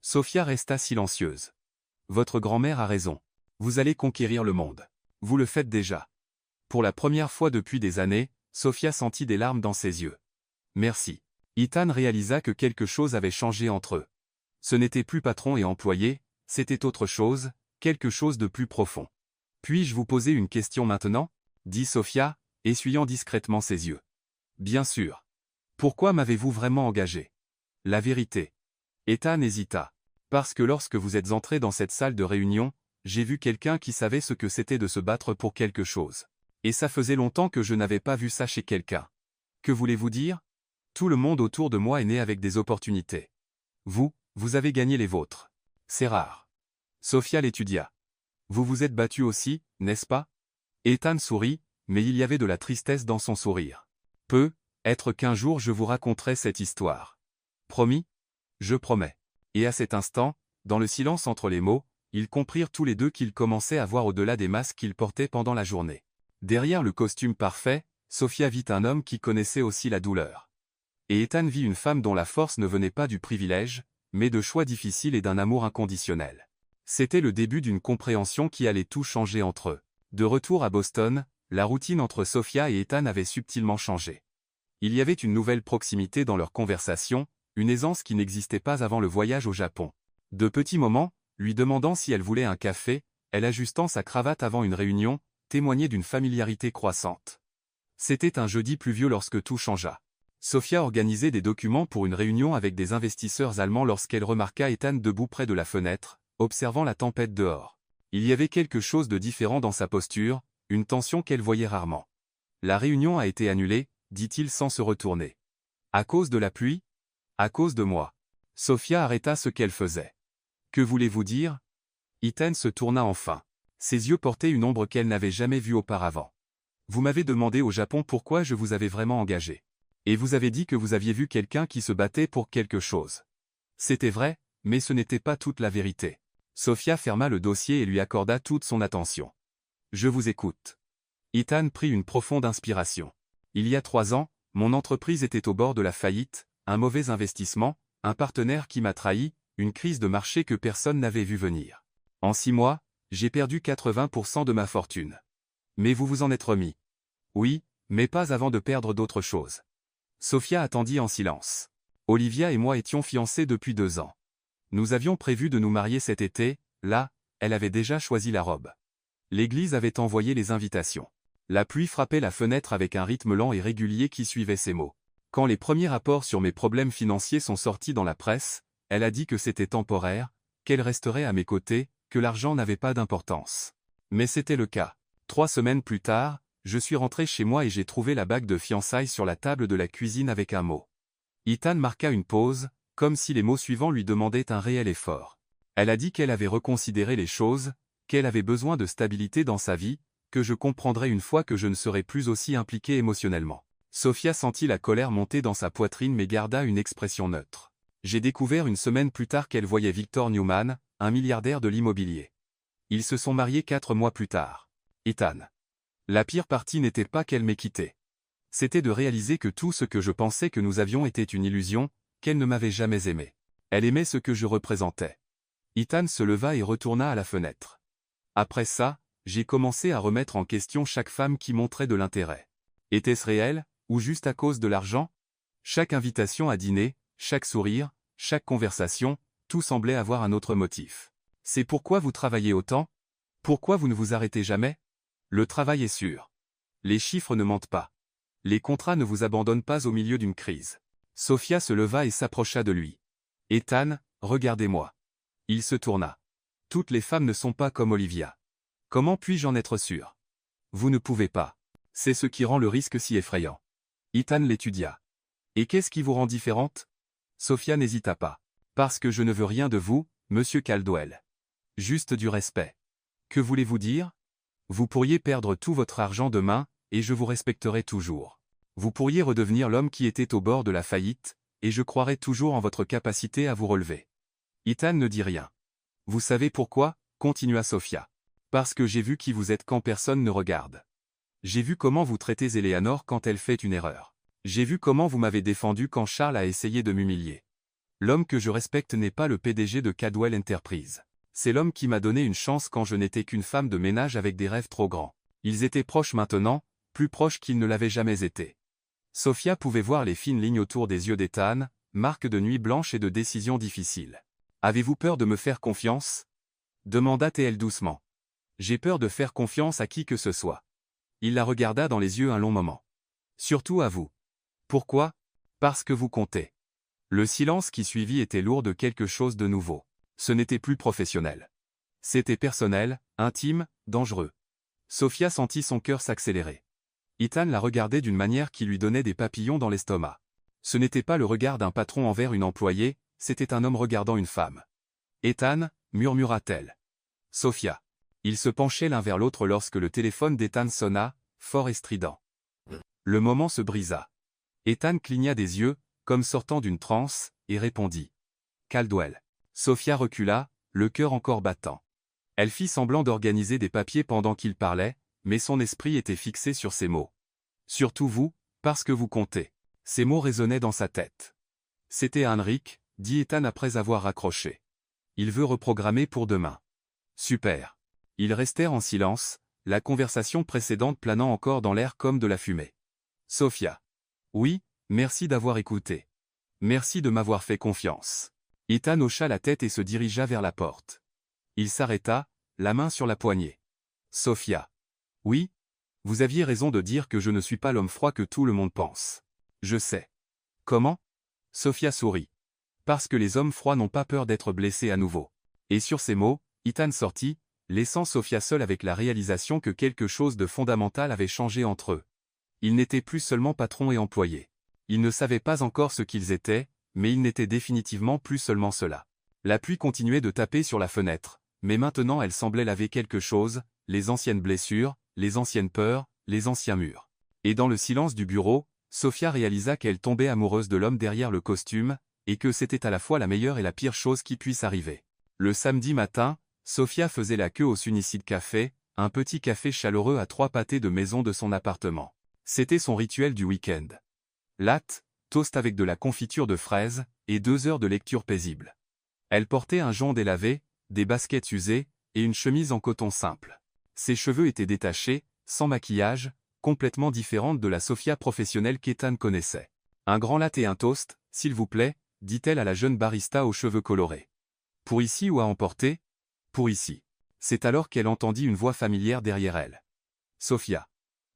Sophia resta silencieuse. Votre grand-mère a raison. Vous allez conquérir le monde. Vous le faites déjà. Pour la première fois depuis des années, Sophia sentit des larmes dans ses yeux. Merci. Ethan réalisa que quelque chose avait changé entre eux. Ce n'était plus patron et employé, c'était autre chose, quelque chose de plus profond. Puis-je vous poser une question maintenant? Dit Sophia, essuyant discrètement ses yeux. Bien sûr. Pourquoi m'avez-vous vraiment engagé? La vérité. Ethan hésita. Parce que lorsque vous êtes entré dans cette salle de réunion, j'ai vu quelqu'un qui savait ce que c'était de se battre pour quelque chose. Et ça faisait longtemps que je n'avais pas vu ça chez quelqu'un. Que voulez-vous dire? Tout le monde autour de moi est né avec des opportunités. Vous avez gagné les vôtres. C'est rare. Sophia l'étudia. Vous vous êtes battu aussi, n'est-ce pas? Ethan sourit, mais il y avait de la tristesse dans son sourire. Peut-être qu'un jour je vous raconterai cette histoire. Promis? Je promets. Et à cet instant, dans le silence entre les mots, ils comprirent tous les deux qu'ils commençaient à voir au-delà des masques qu'ils portaient pendant la journée. Derrière le costume parfait, Sophia vit un homme qui connaissait aussi la douleur. Et Ethan vit une femme dont la force ne venait pas du privilège, mais de choix difficiles et d'un amour inconditionnel. C'était le début d'une compréhension qui allait tout changer entre eux. De retour à Boston, la routine entre Sophia et Ethan avait subtilement changé. Il y avait une nouvelle proximité dans leur conversation, une aisance qui n'existait pas avant le voyage au Japon. De petits moments, lui demandant si elle voulait un café, elle ajustant sa cravate avant une réunion, témoignaient d'une familiarité croissante. C'était un jeudi pluvieux lorsque tout changea. Sophia organisait des documents pour une réunion avec des investisseurs allemands lorsqu'elle remarqua Ethan debout près de la fenêtre, observant la tempête dehors. Il y avait quelque chose de différent dans sa posture, une tension qu'elle voyait rarement. La réunion a été annulée, dit-il sans se retourner. À cause de la pluie? À cause de moi. Sophia arrêta ce qu'elle faisait. Que voulez-vous dire? Ethan se tourna enfin. Ses yeux portaient une ombre qu'elle n'avait jamais vue auparavant. Vous m'avez demandé au Japon pourquoi je vous avais vraiment engagé. Et vous avez dit que vous aviez vu quelqu'un qui se battait pour quelque chose. C'était vrai, mais ce n'était pas toute la vérité. Sophia ferma le dossier et lui accorda toute son attention. Je vous écoute. Ethan prit une profonde inspiration. Il y a 3 ans, mon entreprise était au bord de la faillite, un mauvais investissement, un partenaire qui m'a trahi, une crise de marché que personne n'avait vu venir. En 6 mois, j'ai perdu 80% de ma fortune. Mais vous vous en êtes remis. Oui, mais pas avant de perdre d'autres choses. Sophia attendit en silence. Olivia et moi étions fiancés depuis 2 ans. Nous avions prévu de nous marier cet été, là, elle avait déjà choisi la robe. L'église avait envoyé les invitations. La pluie frappait la fenêtre avec un rythme lent et régulier qui suivait ses mots. Quand les premiers rapports sur mes problèmes financiers sont sortis dans la presse, elle a dit que c'était temporaire, qu'elle resterait à mes côtés, que l'argent n'avait pas d'importance. Mais c'était le cas. 3 semaines plus tard, je suis rentré chez moi et j'ai trouvé la bague de fiançailles sur la table de la cuisine avec un mot. Ethan marqua une pause, comme si les mots suivants lui demandaient un réel effort. Elle a dit qu'elle avait reconsidéré les choses, qu'elle avait besoin de stabilité dans sa vie, que je comprendrais une fois que je ne serais plus aussi impliqué émotionnellement. Sophia sentit la colère monter dans sa poitrine mais garda une expression neutre. J'ai découvert une semaine plus tard qu'elle voyait Victor Newman, un milliardaire de l'immobilier. Ils se sont mariés 4 mois plus tard. Ethan. La pire partie n'était pas qu'elle m'ait quitté. C'était de réaliser que tout ce que je pensais que nous avions était une illusion, qu'elle ne m'avait jamais aimé. Elle aimait ce que je représentais. Ethan se leva et retourna à la fenêtre. Après ça, j'ai commencé à remettre en question chaque femme qui montrait de l'intérêt. Était-ce réel, ou juste à cause de l'argent? Chaque invitation à dîner, chaque sourire, chaque conversation, tout semblait avoir un autre motif. C'est pourquoi vous travaillez autant? Pourquoi vous ne vous arrêtez jamais? Le travail est sûr. Les chiffres ne mentent pas. Les contrats ne vous abandonnent pas au milieu d'une crise. Sophia se leva et s'approcha de lui. Ethan, regardez-moi. Il se tourna. Toutes les femmes ne sont pas comme Olivia. Comment puis-je en être sûr? Vous ne pouvez pas. C'est ce qui rend le risque si effrayant. Ethan l'étudia. Et qu'est-ce qui vous rend différente? Sophia n'hésita pas. Parce que je ne veux rien de vous, monsieur Caldwell. Juste du respect. Que voulez-vous dire? Vous pourriez perdre tout votre argent demain, et je vous respecterai toujours. Vous pourriez redevenir l'homme qui était au bord de la faillite, et je croirai toujours en votre capacité à vous relever. Ethan ne dit rien. Vous savez pourquoi? Continua Sophia. Parce que j'ai vu qui vous êtes quand personne ne regarde. J'ai vu comment vous traitez Eleanor quand elle fait une erreur. J'ai vu comment vous m'avez défendu quand Charles a essayé de m'humilier. L'homme que je respecte n'est pas le PDG de Caldwell Enterprise. C'est l'homme qui m'a donné une chance quand je n'étais qu'une femme de ménage avec des rêves trop grands. Ils étaient proches maintenant, plus proches qu'ils ne l'avaient jamais été. Sophia pouvait voir les fines lignes autour des yeux d'Ethan, marque de nuit blanche et de décisions difficiles. Avez-vous peur de me faire confiance? Demanda-t-elle doucement. J'ai peur de faire confiance à qui que ce soit. Il la regarda dans les yeux un long moment. Surtout à vous. Pourquoi? Parce que vous comptez. Le silence qui suivit était lourd de quelque chose de nouveau. Ce n'était plus professionnel. C'était personnel, intime, dangereux. Sophia sentit son cœur s'accélérer. Ethan la regardait d'une manière qui lui donnait des papillons dans l'estomac. Ce n'était pas le regard d'un patron envers une employée, c'était un homme regardant une femme. « Ethan » murmura-t-elle. « Sophia. » Ils se penchaient l'un vers l'autre lorsque le téléphone d'Ethan sonna, fort et strident. Le moment se brisa. Ethan cligna des yeux, comme sortant d'une transe, et répondit. « Caldwell. » Sophia recula, le cœur encore battant. Elle fit semblant d'organiser des papiers pendant qu'il parlait, mais son esprit était fixé sur ces mots. « Surtout vous, parce que vous comptez. » Ces mots résonnaient dans sa tête. « C'était Henrik, » dit Ethan après avoir raccroché. « Il veut reprogrammer pour demain. » Super. Ils restèrent en silence, la conversation précédente planant encore dans l'air comme de la fumée. Sophia. « Oui, merci d'avoir écouté. Merci de m'avoir fait confiance. » Ethan hocha la tête et se dirigea vers la porte. Il s'arrêta, la main sur la poignée. Sophia. « Oui, vous aviez raison de dire que je ne suis pas l'homme froid que tout le monde pense. Je sais. » Comment ? Sophia sourit. Parce que les hommes froids n'ont pas peur d'être blessés à nouveau. Et sur ces mots, Ethan sortit, laissant Sophia seule avec la réalisation que quelque chose de fondamental avait changé entre eux. Ils n'étaient plus seulement patron et employé. Ils ne savaient pas encore ce qu'ils étaient, mais ils n'étaient définitivement plus seulement cela. La pluie continuait de taper sur la fenêtre, mais maintenant elle semblait laver quelque chose, les anciennes blessures, les anciennes peurs, les anciens murs. Et dans le silence du bureau, Sophia réalisa qu'elle tombait amoureuse de l'homme derrière le costume, et que c'était à la fois la meilleure et la pire chose qui puisse arriver. Le samedi matin, Sophia faisait la queue au Sunicide Café, un petit café chaleureux à 3 pâtés de maison de son appartement. C'était son rituel du week-end. Latte, toast avec de la confiture de fraises, et 2 heures de lecture paisible. Elle portait un jonc délavé, des baskets usées, et une chemise en coton simple. Ses cheveux étaient détachés, sans maquillage, complètement différente de la Sophia professionnelle qu'Ethan connaissait. « Un grand latte et un toast, s'il vous plaît », dit-elle à la jeune barista aux cheveux colorés. « Pour ici ou à emporter ? » ?»« Pour ici. » C'est alors qu'elle entendit une voix familière derrière elle. « Sophia. »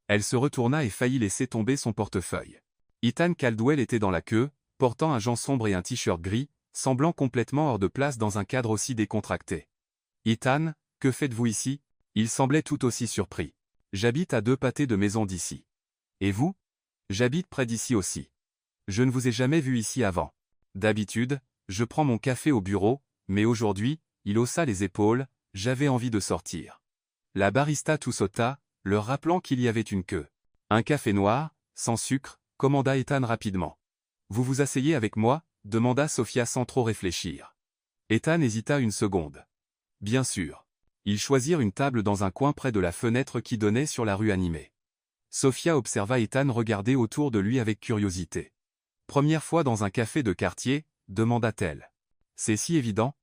Elle se retourna et faillit laisser tomber son portefeuille. Ethan Caldwell était dans la queue, portant un jean sombre et un t-shirt gris, semblant complètement hors de place dans un cadre aussi décontracté. « Ethan, que faites-vous ici ?» Il semblait tout aussi surpris. « J'habite à 2 pâtés de maison d'ici. »« Et vous ?»« J'habite près d'ici aussi. Je ne vous ai jamais vu ici avant. D'habitude, je prends mon café au bureau, mais aujourd'hui, » il haussa les épaules, « j'avais envie de sortir. » La barista tout sauta, leur rappelant qu'il y avait une queue. « Un café noir, sans sucre ?» commanda Ethan rapidement. « Vous vous asseyez avec moi ?» demanda Sophia sans trop réfléchir. Ethan hésita une seconde. « Bien sûr. » Ils choisirent une table dans un coin près de la fenêtre qui donnait sur la rue animée. Sophia observa Ethan regarder autour de lui avec curiosité. « Première fois dans un café de quartier ?» demanda-t-elle. « C'est si évident.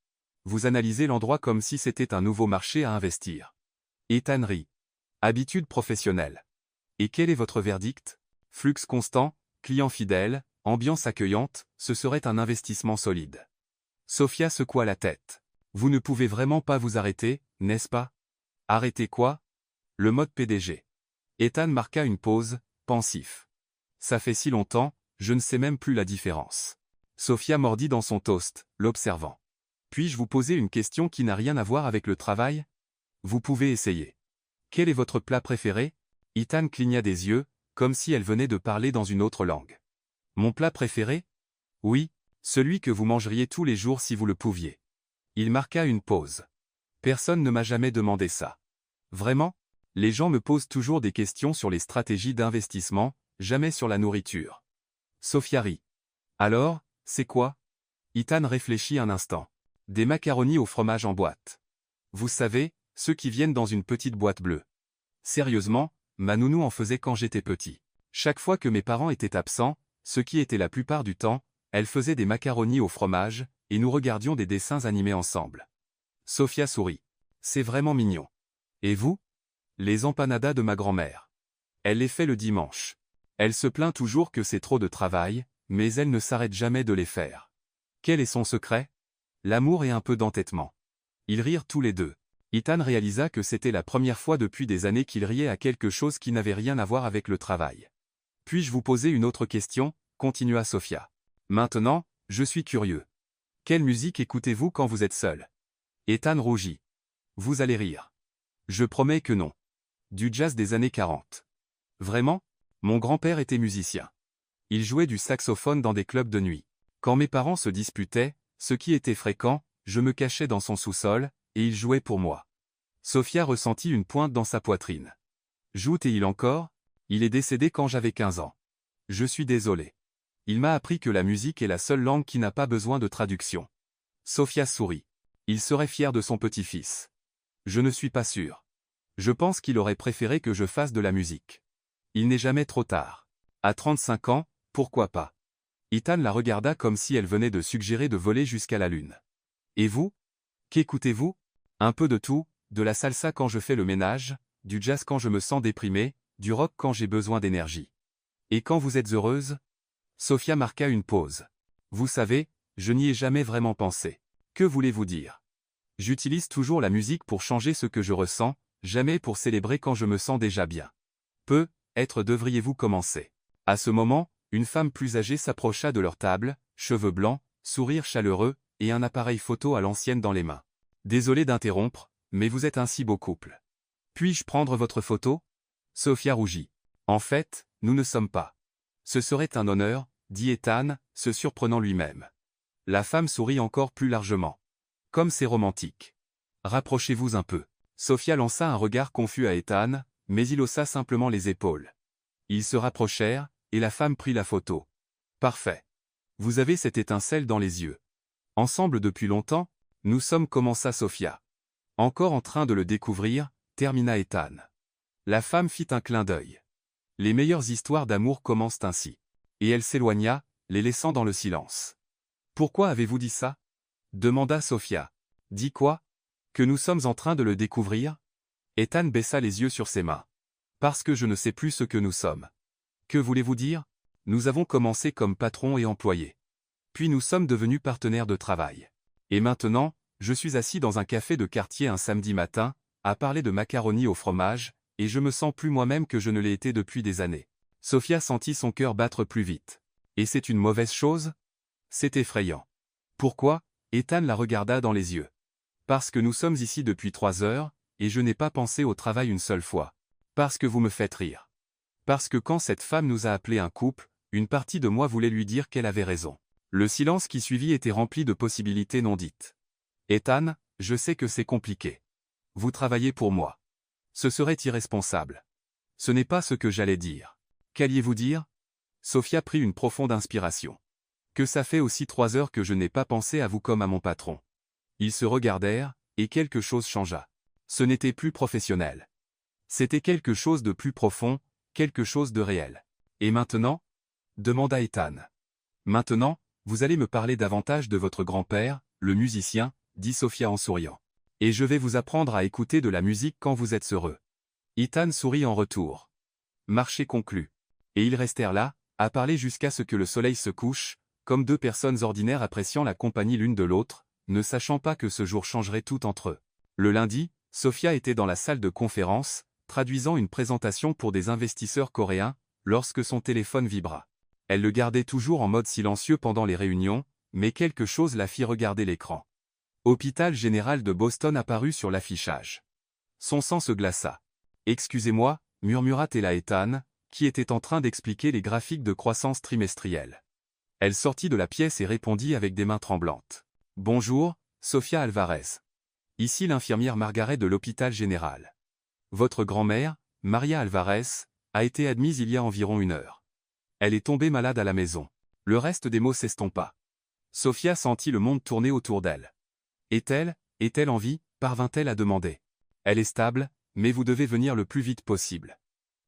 Vous analysez l'endroit comme si c'était un nouveau marché à investir. » Ethan rit. « Habitude professionnelle. Et quel est votre verdict ? Flux constant, client fidèle, ambiance accueillante, ce serait un investissement solide. » Sophia secoua la tête. « Vous ne pouvez vraiment pas vous arrêter, n'est-ce pas ? » « Arrêter quoi ? » Le mode PDG. Ethan marqua une pause, pensif. « Ça fait si longtemps, je ne sais même plus la différence. » Sophia mordit dans son toast, l'observant. « Puis-je vous poser une question qui n'a rien à voir avec le travail ? Vous pouvez essayer. Quel est votre plat préféré ? » Ethan cligna des yeux, comme si elle venait de parler dans une autre langue. « Mon plat préféré ? Oui, celui que vous mangeriez tous les jours si vous le pouviez. » Il marqua une pause. « Personne ne m'a jamais demandé ça. Vraiment ? Les gens me posent toujours des questions sur les stratégies d'investissement, jamais sur la nourriture. » Sophia rit. « Alors, c'est quoi ? » Ethan réfléchit un instant. « Des macaronis au fromage en boîte. Vous savez, ceux qui viennent dans une petite boîte bleue. Sérieusement, ma nounou en faisait quand j'étais petit. Chaque fois que mes parents étaient absents, ce qui était la plupart du temps, elle faisait des macaronis au fromage, et nous regardions des dessins animés ensemble. » Sophia sourit. « C'est vraiment mignon. Et vous ? » Les empanadas de ma grand-mère. Elle les fait le dimanche. Elle se plaint toujours que c'est trop de travail, mais elle ne s'arrête jamais de les faire. Quel est son secret ? L'amour et un peu d'entêtement. Ils rirent tous les deux. Ethan réalisa que c'était la première fois depuis des années qu'il riait à quelque chose qui n'avait rien à voir avec le travail. « Puis-je vous poser une autre question ?» continua Sophia. « Maintenant, je suis curieux. Quelle musique écoutez-vous quand vous êtes seul ?» Ethan rougit. Vous allez rire. Je promets que non. Du jazz des années 40. Vraiment? Mon grand-père était musicien. Il jouait du saxophone dans des clubs de nuit. Quand mes parents se disputaient, ce qui était fréquent, je me cachais dans son sous-sol, et il jouait pour moi. Sophia ressentit une pointe dans sa poitrine. Joue-t-il encore? Il est décédé quand j'avais 15 ans. Je suis désolé. Il m'a appris que la musique est la seule langue qui n'a pas besoin de traduction. Sophia sourit. Il serait fier de son petit-fils. Je ne suis pas sûr. Je pense qu'il aurait préféré que je fasse de la musique. Il n'est jamais trop tard. À 35 ans, pourquoi pas? Ethan la regarda comme si elle venait de suggérer de voler jusqu'à la lune. Et vous? Qu'écoutez-vous? Un peu de tout, de la salsa quand je fais le ménage, du jazz quand je me sens déprimé, du rock quand j'ai besoin d'énergie. Et quand vous êtes heureuse? Sophia marqua une pause. Vous savez, je n'y ai jamais vraiment pensé. Que voulez-vous dire? J'utilise toujours la musique pour changer ce que je ressens, jamais pour célébrer quand je me sens déjà bien. Peut-être devriez-vous commencer. À ce moment, une femme plus âgée s'approcha de leur table, cheveux blancs, sourire chaleureux, et un appareil photo à l'ancienne dans les mains. Désolé d'interrompre, mais vous êtes un si beau couple. Puis-je prendre votre photo? Sophia rougit. En fait, nous ne sommes pas. Ce serait un honneur, dit Ethan, se surprenant lui-même. La femme sourit encore plus largement. Comme c'est romantique. Rapprochez-vous un peu. Sophia lança un regard confus à Ethan, mais il haussa simplement les épaules. Ils se rapprochèrent, et la femme prit la photo. Parfait. Vous avez cette étincelle dans les yeux. Ensemble depuis longtemps, nous sommes commença Sophia. Encore en train de le découvrir, termina Ethan. La femme fit un clin d'œil. Les meilleures histoires d'amour commencent ainsi. Et elle s'éloigna, les laissant dans le silence. Pourquoi avez-vous dit ça? Demanda Sophia. Dis quoi? Que nous sommes en train de le découvrir? Ethan baissa les yeux sur ses mains. Parce que je ne sais plus ce que nous sommes. Que voulez-vous dire? Nous avons commencé comme patrons et employés. Puis nous sommes devenus partenaires de travail. Et maintenant, je suis assis dans un café de quartier un samedi matin, à parler de macaroni au fromage, et je me sens plus moi-même que je ne l'ai été depuis des années. Sophia sentit son cœur battre plus vite. Et c'est une mauvaise chose? C'est effrayant. Pourquoi? Ethan la regarda dans les yeux. Parce que nous sommes ici depuis 3 heures, et je n'ai pas pensé au travail une seule fois. Parce que vous me faites rire. Parce que quand cette femme nous a appelés un couple, une partie de moi voulait lui dire qu'elle avait raison. Le silence qui suivit était rempli de possibilités non dites. Ethan, je sais que c'est compliqué. Vous travaillez pour moi. Ce serait irresponsable. Ce n'est pas ce que j'allais dire. Qu'alliez-vous dire? Sophia prit une profonde inspiration. Que ça fait aussi 3 heures que je n'ai pas pensé à vous comme à mon patron. Ils se regardèrent, et quelque chose changea. Ce n'était plus professionnel. C'était quelque chose de plus profond, quelque chose de réel. Et maintenant? Demanda Ethan. Maintenant, vous allez me parler davantage de votre grand-père, le musicien, dit Sophia en souriant. Et je vais vous apprendre à écouter de la musique quand vous êtes heureux. Ethan sourit en retour. Marché conclu. Et ils restèrent là, à parler jusqu'à ce que le soleil se couche, comme deux personnes ordinaires appréciant la compagnie l'une de l'autre, ne sachant pas que ce jour changerait tout entre eux. Le lundi, Sophia était dans la salle de conférence, traduisant une présentation pour des investisseurs coréens, lorsque son téléphone vibra. Elle le gardait toujours en mode silencieux pendant les réunions, mais quelque chose la fit regarder l'écran. Hôpital général de Boston apparut sur l'affichage. Son sang se glaça. « Excusez-moi » murmura-t-elle à Ethan, qui était en train d'expliquer les graphiques de croissance trimestrielle. Elle sortit de la pièce et répondit avec des mains tremblantes. « Bonjour, Sophia Alvarez. Ici l'infirmière Margaret de l'hôpital général. Votre grand-mère, Maria Alvarez, a été admise il y a environ 1 heure. Elle est tombée malade à la maison. » Le reste des mots s'estompa. Sophia sentit le monde tourner autour d'elle. Est-elle en vie? Parvint-elle à demander. Elle est stable, mais vous devez venir le plus vite possible.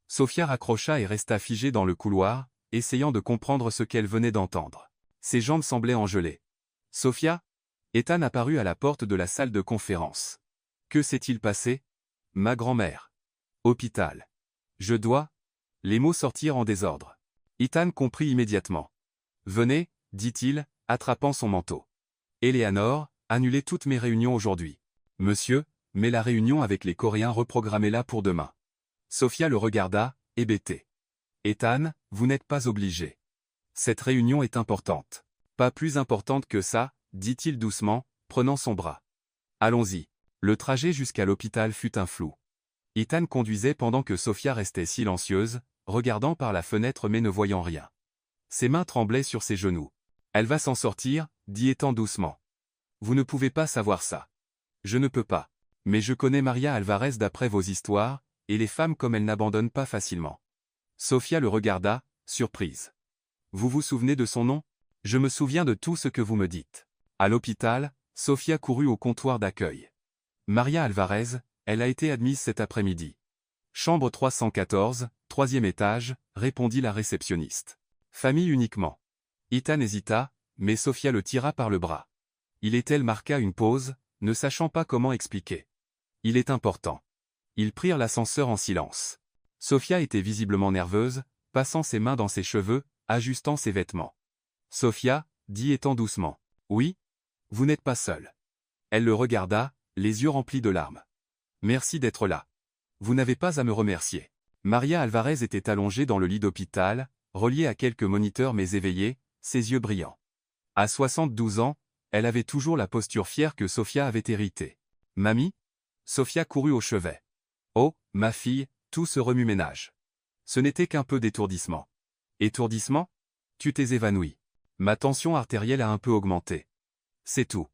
Sophia raccrocha et resta figée dans le couloir, essayant de comprendre ce qu'elle venait d'entendre. Ses jambes semblaient en gelée. Sophia? Ethan apparut à la porte de la salle de conférence. Que s'est-il passé? Ma grand-mère. Hôpital. Je dois? Les mots sortirent en désordre. Ethan comprit immédiatement. Venez, dit-il, attrapant son manteau. Eleanor, annulez toutes mes réunions aujourd'hui. Monsieur, mais la réunion avec les Coréens reprogrammez-la pour demain. Sophia le regarda, hébétée. Ethan, vous n'êtes pas obligé. Cette réunion est importante. Pas plus importante que ça, dit-il doucement, prenant son bras. Allons-y. Le trajet jusqu'à l'hôpital fut un flou. Ethan conduisait pendant que Sofia restait silencieuse, regardant par la fenêtre mais ne voyant rien. Ses mains tremblaient sur ses genoux. « Elle va s'en sortir », dit Ethan doucement. « Vous ne pouvez pas savoir ça. »« Je ne peux pas. Mais je connais Maria Alvarez d'après vos histoires, et les femmes comme elle n'abandonnent pas facilement. » Sofia le regarda, surprise. « Vous vous souvenez de son nom ? » ?»« Je me souviens de tout ce que vous me dites. » À l'hôpital, Sofia courut au comptoir d'accueil. « Maria Alvarez, elle a été admise cet après-midi. »« Chambre 314, troisième étage, » répondit la réceptionniste. « Famille uniquement. » Ethan hésita, mais Sofia le tira par le bras. Elle marqua une pause, ne sachant pas comment expliquer. « Il est important. » Ils prirent l'ascenseur en silence. Sofia était visiblement nerveuse, passant ses mains dans ses cheveux, ajustant ses vêtements. « Sofia, » dit Ethan doucement. « Oui ? Vous n'êtes pas seule. » Elle le regarda, les yeux remplis de larmes. « Merci d'être là. Vous n'avez pas à me remercier. » Maria Alvarez était allongée dans le lit d'hôpital, reliée à quelques moniteurs mais éveillée, ses yeux brillants. À 72 ans, elle avait toujours la posture fière que Sofia avait héritée. « Mamie ?» Sofia courut au chevet. « Oh, ma fille, tout ce remue-ménage. Ce n'était qu'un peu d'étourdissement. »« Étourdissement ? Tu t'es évanouie. Ma tension artérielle a un peu augmenté. C'est tout.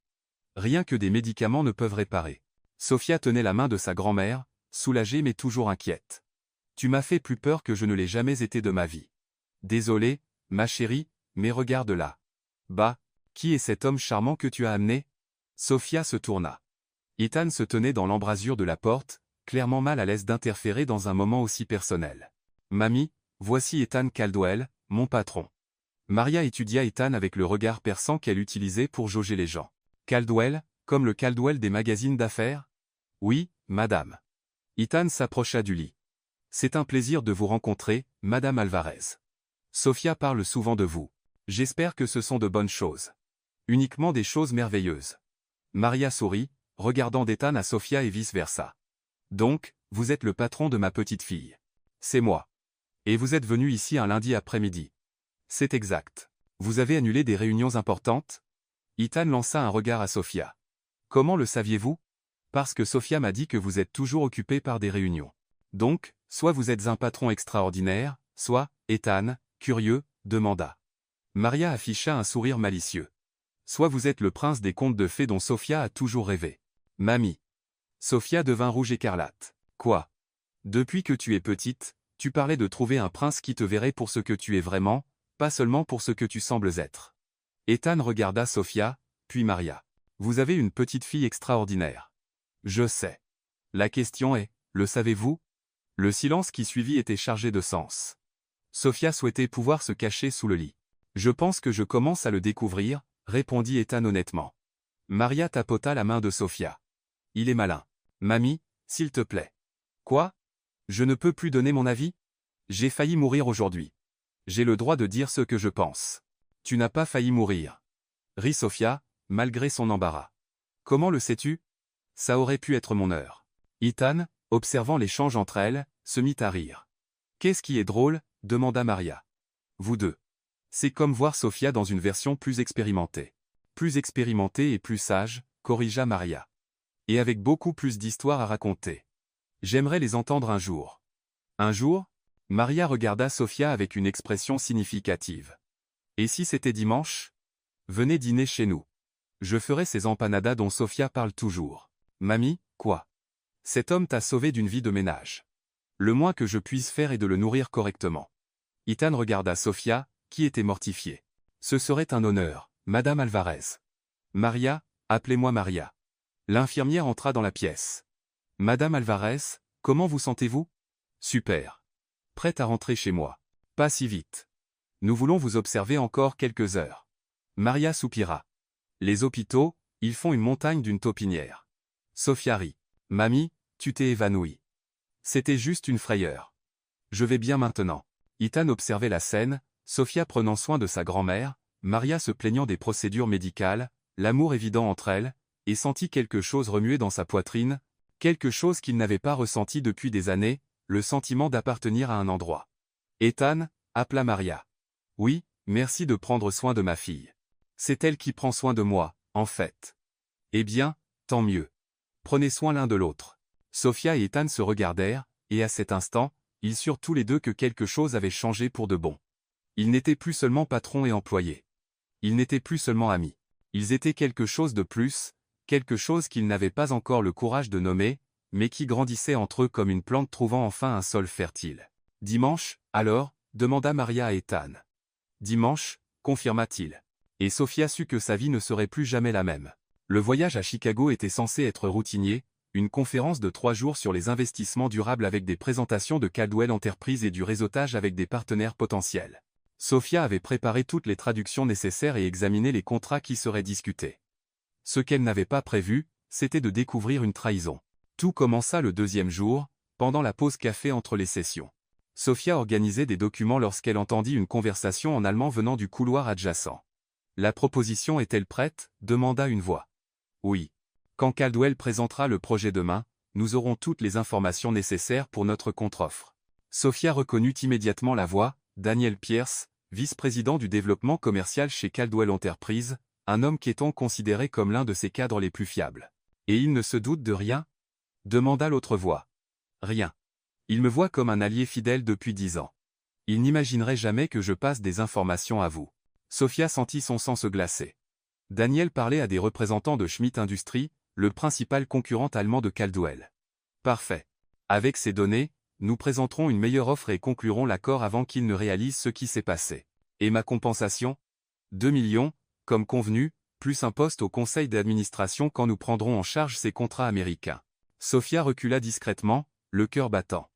Rien que des médicaments ne peuvent réparer. » Sofia tenait la main de sa grand-mère, soulagée mais toujours inquiète. « Tu m'as fait plus peur que je ne l'ai jamais été de ma vie. Désolée, ma chérie, mais regarde là. Bah, qui est cet homme charmant que tu as amené ?» Sofia se tourna. Ethan se tenait dans l'embrasure de la porte, clairement mal à l'aise d'interférer dans un moment aussi personnel. « Mamie, voici Ethan Caldwell, mon patron. » Maria étudia Ethan avec le regard perçant qu'elle utilisait pour jauger les gens. « Caldwell, comme le Caldwell des magazines d'affaires ? » ?»« Oui, madame. » Ethan s'approcha du lit. « C'est un plaisir de vous rencontrer, madame Alvarez. Sofia parle souvent de vous. J'espère que ce sont de bonnes choses. Uniquement des choses merveilleuses. » Maria sourit, regardant d'Ethan à Sofia et vice-versa. « Donc, vous êtes le patron de ma petite fille. C'est moi. Et vous êtes venu ici un lundi après-midi. » C'est exact. Vous avez annulé des réunions importantes ? Ethan lança un regard à Sofia. « Comment le saviez-vous ? » Parce que Sofia m'a dit que vous êtes toujours occupé par des réunions. Donc, soit vous êtes un patron extraordinaire, soit, Ethan, curieux, demanda. Maria afficha un sourire malicieux. Soit vous êtes le prince des contes de fées dont Sofia a toujours rêvé. Mamie. Sofia devint rouge écarlate. Quoi ? Depuis que tu es petite, tu parlais de trouver un prince qui te verrait pour ce que tu es vraiment, pas seulement pour ce que tu sembles être. Ethan regarda Sofia, puis Maria. Vous avez une petite fille extraordinaire. Je sais. La question est, le savez-vous ? Le silence qui suivit était chargé de sens. Sofia souhaitait pouvoir se cacher sous le lit. Je pense que je commence à le découvrir, répondit Ethan honnêtement. Maria tapota la main de Sofia. Il est malin. Mamie, s'il te plaît. Quoi ? Je ne peux plus donner mon avis ? J'ai failli mourir aujourd'hui. J'ai le droit de dire ce que je pense. Tu n'as pas failli mourir. Rit Sofia, malgré son embarras. Comment le sais-tu ? Ça aurait pu être mon heure. Ethan, observant l'échange entre elles, se mit à rire. Qu'est-ce qui est drôle ? Demanda Maria. Vous deux. C'est comme voir Sofia dans une version plus expérimentée. Plus expérimentée et plus sage, corrigea Maria. Et avec beaucoup plus d'histoires à raconter. J'aimerais les entendre un jour. Un jour ? Maria regarda Sofia avec une expression significative. Et si c'était dimanche ? Venez dîner chez nous. Je ferai ces empanadas dont Sofia parle toujours. Mamie, quoi ? Cet homme t'a sauvé d'une vie de ménage. Le moins que je puisse faire est de le nourrir correctement. Ethan regarda Sofia, qui était mortifiée. Ce serait un honneur, Madame Alvarez. Maria, appelez-moi Maria. L'infirmière entra dans la pièce. Madame Alvarez, comment vous sentez-vous ? Super. Prête à rentrer chez moi. Pas si vite. Nous voulons vous observer encore quelques heures. Maria soupira. Les hôpitaux, ils font une montagne d'une taupinière. Sofia rit. Mamie, tu t'es évanouie. C'était juste une frayeur. Je vais bien maintenant. Ethan observait la scène, Sofia prenant soin de sa grand-mère, Maria se plaignant des procédures médicales, l'amour évident entre elles, et sentit quelque chose remuer dans sa poitrine, quelque chose qu'il n'avait pas ressenti depuis des années, le sentiment d'appartenir à un endroit. Ethan, appela Maria. Oui, merci de prendre soin de ma fille. C'est elle qui prend soin de moi, en fait. Eh bien, tant mieux. Prenez soin l'un de l'autre. Sophia et Ethan se regardèrent, et à cet instant, ils surent tous les deux que quelque chose avait changé pour de bon. Ils n'étaient plus seulement patron et employés. Ils n'étaient plus seulement amis. Ils étaient quelque chose de plus, quelque chose qu'ils n'avaient pas encore le courage de nommer, mais qui grandissait entre eux comme une plante trouvant enfin un sol fertile. Dimanche, alors, demanda Maria à Ethan. Dimanche, confirma-t-il. Et Sophia sut que sa vie ne serait plus jamais la même. Le voyage à Chicago était censé être routinier, une conférence de 3 jours sur les investissements durables avec des présentations de Caldwell Enterprises et du réseautage avec des partenaires potentiels. Sophia avait préparé toutes les traductions nécessaires et examiné les contrats qui seraient discutés. Ce qu'elle n'avait pas prévu, c'était de découvrir une trahison. Tout commença le 2e jour, pendant la pause café entre les sessions. Sophia organisait des documents lorsqu'elle entendit une conversation en allemand venant du couloir adjacent. « La proposition est-elle prête » demanda une voix. « Oui. Quand Caldwell présentera le projet demain, nous aurons toutes les informations nécessaires pour notre contre-offre. » Sophia reconnut immédiatement la voix, Daniel Pierce, vice-président du développement commercial chez Caldwell Enterprises, un homme qu'Ethan considérait comme l'un de ses cadres les plus fiables. « Et il ne se doute de rien » demanda l'autre voix. « Rien. Il me voit comme un allié fidèle depuis 10 ans. Il n'imaginerait jamais que je passe des informations à vous. » Sophia sentit son sang se glacer. Daniel parlait à des représentants de Schmidt Industries, le principal concurrent allemand de Caldwell. « Parfait. Avec ces données, nous présenterons une meilleure offre et conclurons l'accord avant qu'il ne réalise ce qui s'est passé. Et ma compensation ? 2 millions, comme convenu, plus un poste au conseil d'administration quand nous prendrons en charge ces contrats américains. » Sophia recula discrètement, le cœur battant.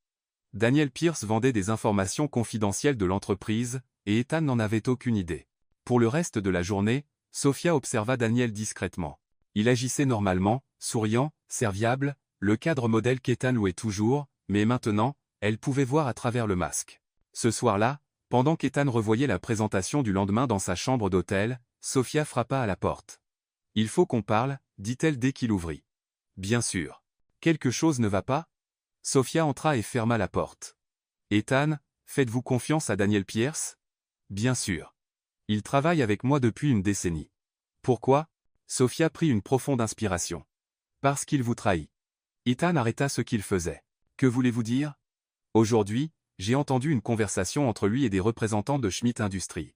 Daniel Pierce vendait des informations confidentielles de l'entreprise, et Ethan n'en avait aucune idée. Pour le reste de la journée, Sophia observa Daniel discrètement. Il agissait normalement, souriant, serviable, le cadre modèle qu'Ethan louait toujours, mais maintenant, elle pouvait voir à travers le masque. Ce soir-là, pendant qu'Ethan revoyait la présentation du lendemain dans sa chambre d'hôtel, Sophia frappa à la porte. « Il faut qu'on parle » dit-elle dès qu'il ouvrit. « Bien sûr. Quelque chose ne va pas ?» Sophia entra et ferma la porte. « Ethan, faites-vous confiance à Daniel Pierce ?»« Bien sûr. Il travaille avec moi depuis une décennie. »« Pourquoi ?» Sophia prit une profonde inspiration. « Parce qu'il vous trahit. » Ethan arrêta ce qu'il faisait. « Que voulez-vous dire ?» Aujourd'hui, j'ai entendu une conversation entre lui et des représentants de Schmidt Industries.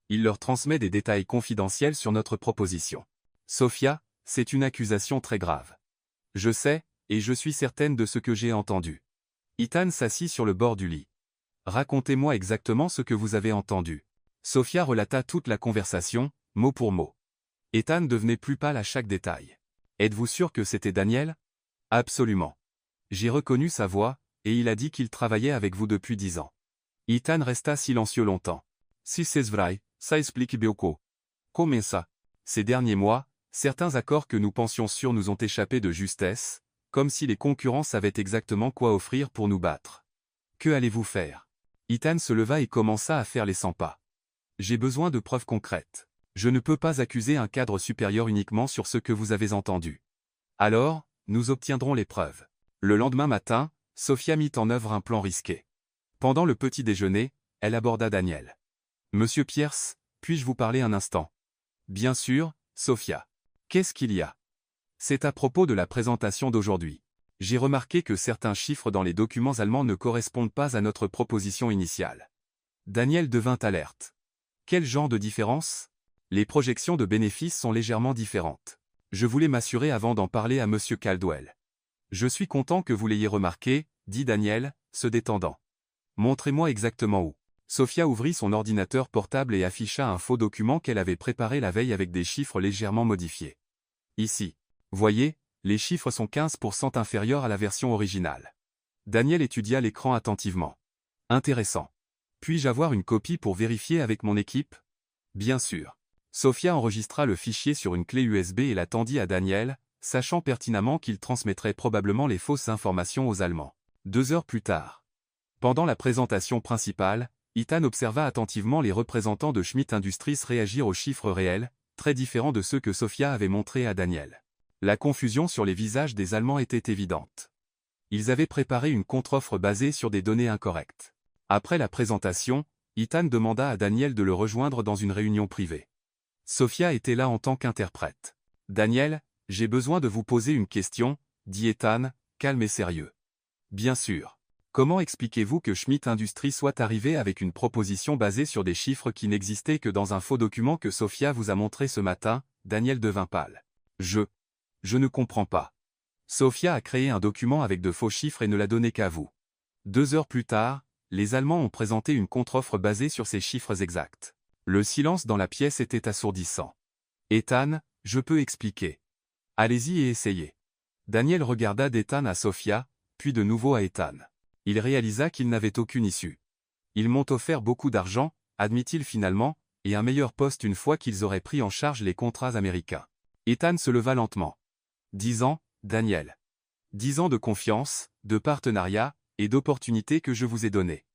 Il leur transmet des détails confidentiels sur notre proposition. Sophia, c'est une accusation très grave. Je sais, et je suis certaine de ce que j'ai entendu. Ethan s'assit sur le bord du lit. Racontez-moi exactement ce que vous avez entendu. Sophia relata toute la conversation, mot pour mot. Ethan devenait plus pâle à chaque détail. Êtes-vous sûr que c'était Daniel ? Absolument. J'ai reconnu sa voix, et il a dit qu'il travaillait avec vous depuis 10 ans. Ethan resta silencieux longtemps. Si c'est vrai, ça explique beaucoup. Comment ça ? Ces derniers mois, certains accords que nous pensions sûrs nous ont échappé de justesse, comme si les concurrents savaient exactement quoi offrir pour nous battre. Que allez-vous faire ? Ethan se leva et commença à faire les 100 pas. J'ai besoin de preuves concrètes. Je ne peux pas accuser un cadre supérieur uniquement sur ce que vous avez entendu. Alors, nous obtiendrons les preuves. Le lendemain matin, Sophia mit en œuvre un plan risqué. Pendant le petit déjeuner, elle aborda Daniel. « Monsieur Pierce, puis-je vous parler un instant ?»« Bien sûr, Sophia. Qu'est-ce qu'il y a ? » « C'est à propos de la présentation d'aujourd'hui. J'ai remarqué que certains chiffres dans les documents allemands ne correspondent pas à notre proposition initiale. » Daniel devint alerte. « Quel genre de différence ? Les projections de bénéfices sont légèrement différentes. Je voulais m'assurer avant d'en parler à Monsieur Caldwell. »« Je suis content que vous l'ayez remarqué, » dit Daniel, se détendant. « Montrez-moi exactement où. » Sophia ouvrit son ordinateur portable et afficha un faux document qu'elle avait préparé la veille avec des chiffres légèrement modifiés. « Ici. Voyez, les chiffres sont 15% inférieurs à la version originale. » Daniel étudia l'écran attentivement. « Intéressant. Puis-je avoir une copie pour vérifier avec mon équipe ? » Bien sûr. Sophia enregistra le fichier sur une clé USB et la tendit à Daniel, sachant pertinemment qu'il transmettrait probablement les fausses informations aux Allemands. 2 heures plus tard. Pendant la présentation principale, Ethan observa attentivement les représentants de Schmidt Industries réagir aux chiffres réels, très différents de ceux que Sophia avait montrés à Daniel. La confusion sur les visages des Allemands était évidente. Ils avaient préparé une contre-offre basée sur des données incorrectes. Après la présentation, Ethan demanda à Daniel de le rejoindre dans une réunion privée. Sophia était là en tant qu'interprète. « Daniel, j'ai besoin de vous poser une question, » dit Ethan, calme et sérieux. Bien sûr. Comment expliquez-vous que Schmidt Industries soit arrivé avec une proposition basée sur des chiffres qui n'existaient que dans un faux document que Sophia vous a montré ce matin? Daniel devint pâle. Je ne comprends pas. Sophia a créé un document avec de faux chiffres et ne l'a donné qu'à vous. 2 heures plus tard, les Allemands ont présenté une contre-offre basée sur ces chiffres exacts. Le silence dans la pièce était assourdissant. Ethan, je peux expliquer. Allez-y et essayez. Daniel regarda d'Ethan à Sophia, puis de nouveau à Ethan. Il réalisa qu'il n'avait aucune issue. Ils m'ont offert beaucoup d'argent, admit-il finalement, et un meilleur poste une fois qu'ils auraient pris en charge les contrats américains. Ethan se leva lentement. 10 ans, Daniel. 10 ans de confiance, de partenariat, et d'opportunités que je vous ai données.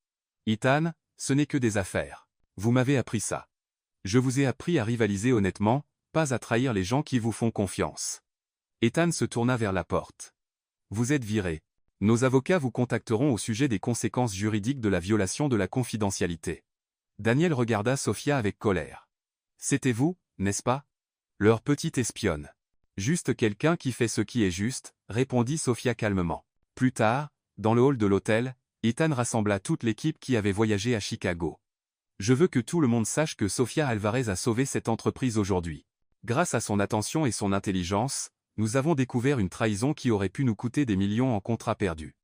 Ethan, ce n'est que des affaires. Vous m'avez appris ça. Je vous ai appris à rivaliser honnêtement, pas à trahir les gens qui vous font confiance. Ethan se tourna vers la porte. Vous êtes viré. Nos avocats vous contacteront au sujet des conséquences juridiques de la violation de la confidentialité. Daniel regarda Sophia avec colère. C'était vous, n'est-ce pas? Leur petite espionne. Juste quelqu'un qui fait ce qui est juste, répondit Sophia calmement. Plus tard, dans le hall de l'hôtel, Ethan rassembla toute l'équipe qui avait voyagé à Chicago. Je veux que tout le monde sache que Sophia Alvarez a sauvé cette entreprise aujourd'hui. Grâce à son attention et son intelligence, nous avons découvert une trahison qui aurait pu nous coûter des millions en contrats perdus.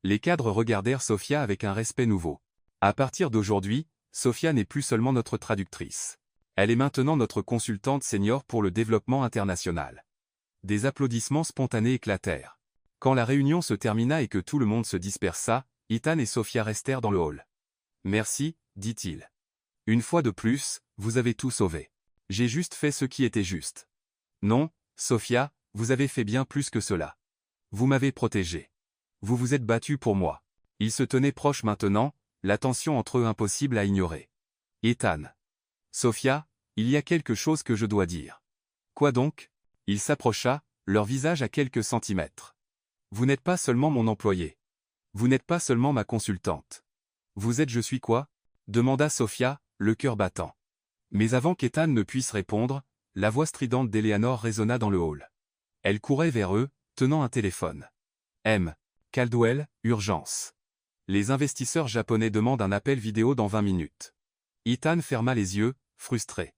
Les cadres regardèrent Sophia avec un respect nouveau. À partir d'aujourd'hui, Sophia n'est plus seulement notre traductrice. Elle est maintenant notre consultante senior pour le développement international. Des applaudissements spontanés éclatèrent. Quand la réunion se termina et que tout le monde se dispersa, Ethan et Sophia restèrent dans le hall. Merci, dit-il. Une fois de plus, vous avez tout sauvé. J'ai juste fait ce qui était juste. Non, Sophia, vous avez fait bien plus que cela. Vous m'avez protégé. Vous vous êtes battue pour moi. Ils se tenaient proches maintenant, la tension entre eux impossible à ignorer. Ethan. Sophia, il y a quelque chose que je dois dire. Quoi donc? Il s'approcha, leur visage à quelques centimètres. Vous n'êtes pas seulement mon employé. Vous n'êtes pas seulement ma consultante. Vous êtes je suis quoi? Demanda Sophia, le cœur battant. Mais avant qu'Ethan ne puisse répondre, la voix stridente d'Eleanor résonna dans le hall. Elle courait vers eux, tenant un téléphone. M. Caldwell, urgence. Les investisseurs japonais demandent un appel vidéo dans 20 minutes. Ethan ferma les yeux, frustré.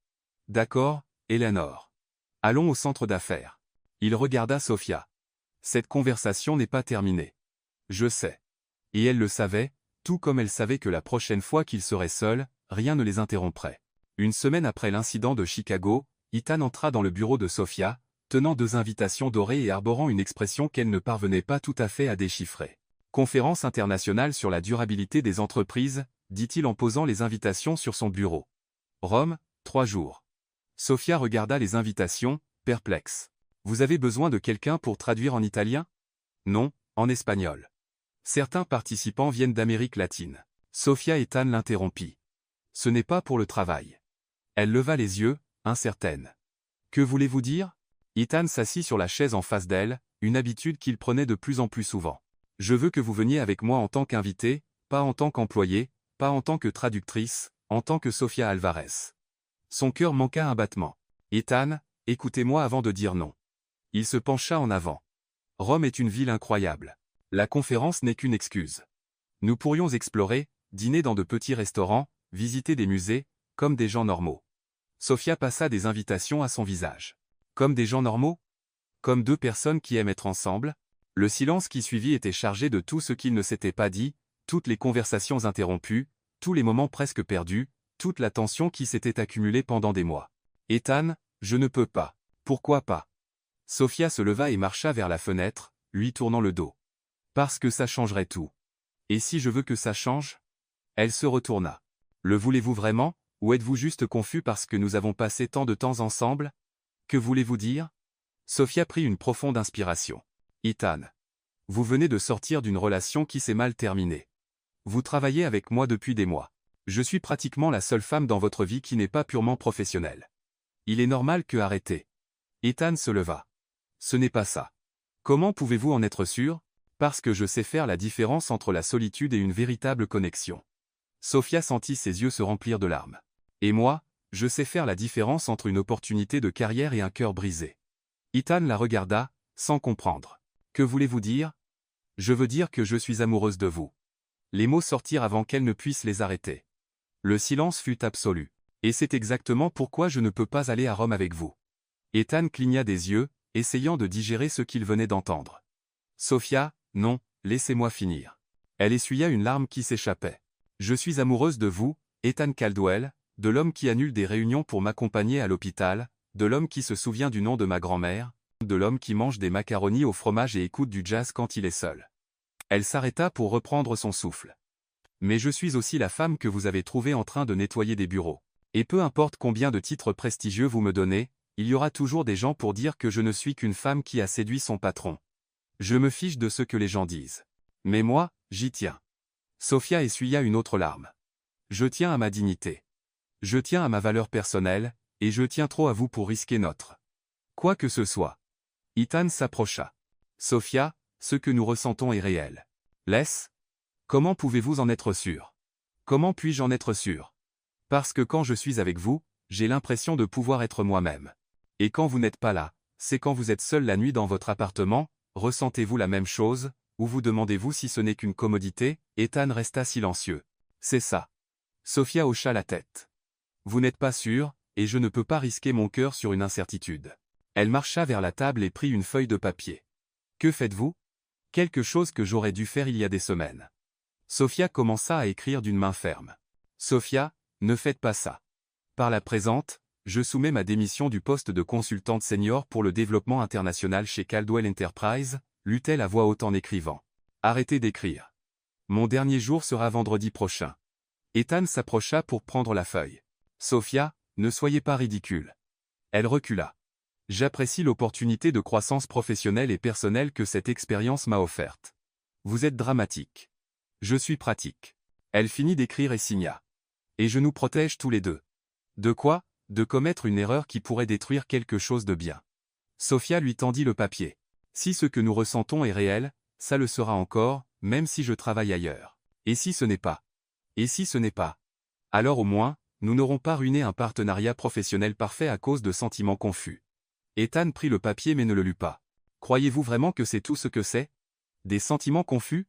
D'accord, Eleanor. Allons au centre d'affaires. Il regarda Sophia. Cette conversation n'est pas terminée. Je sais. Et elle le savait, tout comme elle savait que la prochaine fois qu'ils seraient seuls, rien ne les interromprait. Une semaine après l'incident de Chicago, Ethan entra dans le bureau de Sophia, tenant 2 invitations dorées et arborant une expression qu'elle ne parvenait pas tout à fait à déchiffrer. Conférence internationale sur la durabilité des entreprises, dit-il en posant les invitations sur son bureau. Rome, 3 jours. Sophia regarda les invitations, perplexe. Vous avez besoin de quelqu'un pour traduire en italien? Non, en espagnol. Certains participants viennent d'Amérique latine. Sophia Ethan l'interrompit. Ce n'est pas pour le travail. Elle leva les yeux, incertaine. Que voulez-vous dire? Ethan s'assit sur la chaise en face d'elle, une habitude qu'il prenait de plus en plus souvent. Je veux que vous veniez avec moi en tant qu'invité, pas en tant qu'employé, pas en tant que traductrice, en tant que Sophia Alvarez. Son cœur manqua un battement. Ethan, écoutez-moi avant de dire non. Il se pencha en avant. Rome est une ville incroyable. La conférence n'est qu'une excuse. Nous pourrions explorer, dîner dans de petits restaurants, visiter des musées, comme des gens normaux. Sophia passa des invitations à son visage. Comme des gens normaux? Comme 2 personnes qui aiment être ensemble? Le silence qui suivit était chargé de tout ce qu'il ne s'était pas dit, toutes les conversations interrompues, tous les moments presque perdus, toute la tension qui s'était accumulée pendant des mois. Ethan, je ne peux pas. Pourquoi pas? Sophia se leva et marcha vers la fenêtre, lui tournant le dos. Parce que ça changerait tout. Et si je veux que ça change? Elle se retourna. Le voulez-vous vraiment, ou êtes-vous juste confus parce que nous avons passé tant de temps ensemble? Que voulez-vous dire? Sophia prit une profonde inspiration. Ethan. Vous venez de sortir d'une relation qui s'est mal terminée. Vous travaillez avec moi depuis des mois. Je suis pratiquement la seule femme dans votre vie qui n'est pas purement professionnelle. Il est normal que arrêtez. Ethan se leva. Ce n'est pas ça. Comment pouvez-vous en être sûr? Parce que je sais faire la différence entre la solitude et une véritable connexion. Sophia sentit ses yeux se remplir de larmes. Et moi, je sais faire la différence entre une opportunité de carrière et un cœur brisé. Ethan la regarda, sans comprendre. Que voulez-vous dire? Je veux dire que je suis amoureuse de vous. Les mots sortirent avant qu'elle ne puisse les arrêter. Le silence fut absolu. Et c'est exactement pourquoi je ne peux pas aller à Rome avec vous. Ethan cligna des yeux, essayant de digérer ce qu'il venait d'entendre. Sophia, non, laissez-moi finir. Elle essuya une larme qui s'échappait. Je suis amoureuse de vous, Ethan Caldwell, de l'homme qui annule des réunions pour m'accompagner à l'hôpital, de l'homme qui se souvient du nom de ma grand-mère, de l'homme qui mange des macaronis au fromage et écoute du jazz quand il est seul. Elle s'arrêta pour reprendre son souffle. Mais je suis aussi la femme que vous avez trouvée en train de nettoyer des bureaux. Et peu importe combien de titres prestigieux vous me donnez, il y aura toujours des gens pour dire que je ne suis qu'une femme qui a séduit son patron. Je me fiche de ce que les gens disent. Mais moi, j'y tiens. Sophia essuya une autre larme. Je tiens à ma dignité. Je tiens à ma valeur personnelle, et je tiens trop à vous pour risquer notre. Quoi que ce soit. Ethan s'approcha. Sophia, ce que nous ressentons est réel. Laisse. Comment pouvez-vous en être sûr? Comment puis-je en être sûr? Parce que quand je suis avec vous, j'ai l'impression de pouvoir être moi-même. Et quand vous n'êtes pas là, c'est quand vous êtes seul la nuit dans votre appartement, ressentez-vous la même chose, ou vous demandez-vous si ce n'est qu'une commodité? Ethan resta silencieux. C'est ça. Sophia hocha la tête. Vous n'êtes pas sûr, et je ne peux pas risquer mon cœur sur une incertitude. Elle marcha vers la table et prit une feuille de papier. Que faites-vous? Quelque chose que j'aurais dû faire il y a des semaines. Sophia commença à écrire d'une main ferme. Sophia, ne faites pas ça. Par la présente, je soumets ma démission du poste de consultante senior pour le développement international chez Caldwell Enterprise, lut-elle à voix haute en écrivant. Arrêtez d'écrire. Mon dernier jour sera vendredi prochain. Ethan s'approcha pour prendre la feuille. Sophia, ne soyez pas ridicule. Elle recula. J'apprécie l'opportunité de croissance professionnelle et personnelle que cette expérience m'a offerte. Vous êtes dramatique. Je suis pratique. Elle finit d'écrire et signa. Et je nous protège tous les deux. De quoi? De commettre une erreur qui pourrait détruire quelque chose de bien. Sophia lui tendit le papier. Si ce que nous ressentons est réel, ça le sera encore, même si je travaille ailleurs. Et si ce n'est pas? Et si ce n'est pas? Alors au moins, nous n'aurons pas ruiné un partenariat professionnel parfait à cause de sentiments confus. Ethan prit le papier mais ne le lut pas. Croyez-vous vraiment que c'est tout ce que c'est? Des sentiments confus?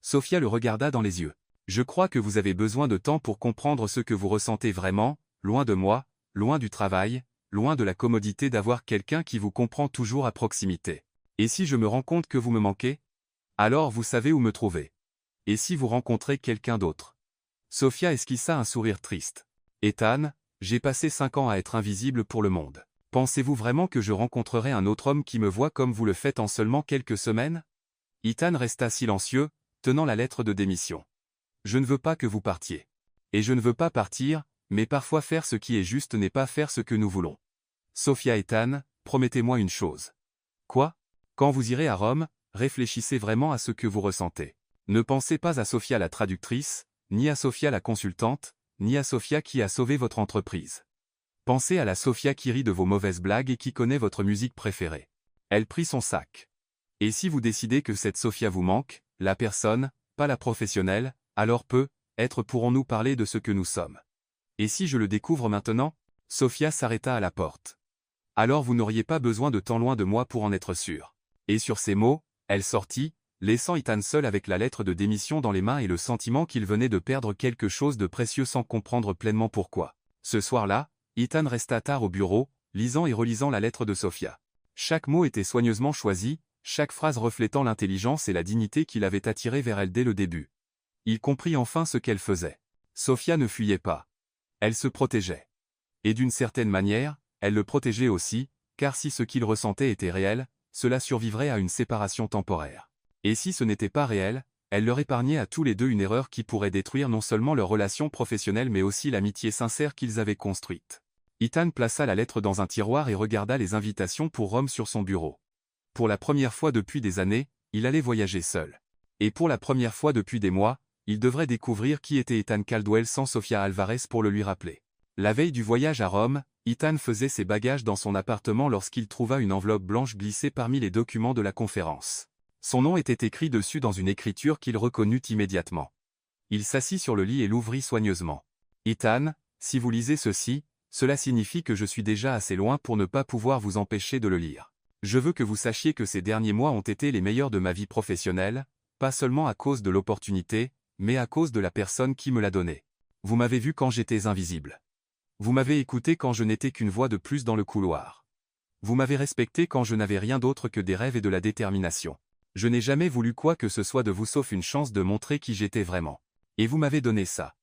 Sophia le regarda dans les yeux. Je crois que vous avez besoin de temps pour comprendre ce que vous ressentez vraiment, loin de moi, loin du travail, loin de la commodité d'avoir quelqu'un qui vous comprend toujours à proximité. Et si je me rends compte que vous me manquez? Alors vous savez où me trouver. Et si vous rencontrez quelqu'un d'autre? Sophia esquissa un sourire triste. Ethan, j'ai passé 5 ans à être invisible pour le monde. Pensez-vous vraiment que je rencontrerai un autre homme qui me voit comme vous le faites en seulement quelques semaines? Ethan resta silencieux, tenant la lettre de démission. Je ne veux pas que vous partiez. Et je ne veux pas partir, mais parfois faire ce qui est juste n'est pas faire ce que nous voulons. Sophia Ethan, promettez-moi une chose. Quoi? Quand vous irez à Rome, réfléchissez vraiment à ce que vous ressentez. Ne pensez pas à Sophia la traductrice, ni à Sophia la consultante, ni à Sophia qui a sauvé votre entreprise. Pensez à la Sophia qui rit de vos mauvaises blagues et qui connaît votre musique préférée. Elle prit son sac. Et si vous décidez que cette Sophia vous manque, la personne, pas la professionnelle, alors peut-être pourrons-nous parler de ce que nous sommes. Et si je le découvre maintenant? Sophia s'arrêta à la porte. Alors vous n'auriez pas besoin de tant loin de moi pour en être sûr. Et sur ces mots, elle sortit, laissant Ethan seul avec la lettre de démission dans les mains et le sentiment qu'il venait de perdre quelque chose de précieux sans comprendre pleinement pourquoi. Ce soir-là, Ethan resta tard au bureau, lisant et relisant la lettre de Sophia. Chaque mot était soigneusement choisi, chaque phrase reflétant l'intelligence et la dignité qu'il avait attirée vers elle dès le début. Il comprit enfin ce qu'elle faisait. Sophia ne fuyait pas. Elle se protégeait. Et d'une certaine manière, elle le protégeait aussi, car si ce qu'il ressentait était réel, cela survivrait à une séparation temporaire. Et si ce n'était pas réel, elle leur épargnait à tous les deux une erreur qui pourrait détruire non seulement leur relation professionnelle mais aussi l'amitié sincère qu'ils avaient construite. Ethan plaça la lettre dans un tiroir et regarda les invitations pour Rome sur son bureau. Pour la première fois depuis des années, il allait voyager seul. Et pour la première fois depuis des mois, il devrait découvrir qui était Ethan Caldwell sans Sophia Alvarez pour le lui rappeler. La veille du voyage à Rome, Ethan faisait ses bagages dans son appartement lorsqu'il trouva une enveloppe blanche glissée parmi les documents de la conférence. Son nom était écrit dessus dans une écriture qu'il reconnut immédiatement. Il s'assit sur le lit et l'ouvrit soigneusement. « Ethan, si vous lisez ceci, cela signifie que je suis déjà assez loin pour ne pas pouvoir vous empêcher de le lire. Je veux que vous sachiez que ces derniers mois ont été les meilleurs de ma vie professionnelle, pas seulement à cause de l'opportunité, mais à cause de la personne qui me l'a donnée. Vous m'avez vu quand j'étais invisible. Vous m'avez écouté quand je n'étais qu'une voix de plus dans le couloir. Vous m'avez respecté quand je n'avais rien d'autre que des rêves et de la détermination. Je n'ai jamais voulu quoi que ce soit de vous sauf une chance de montrer qui j'étais vraiment. Et vous m'avez donné ça.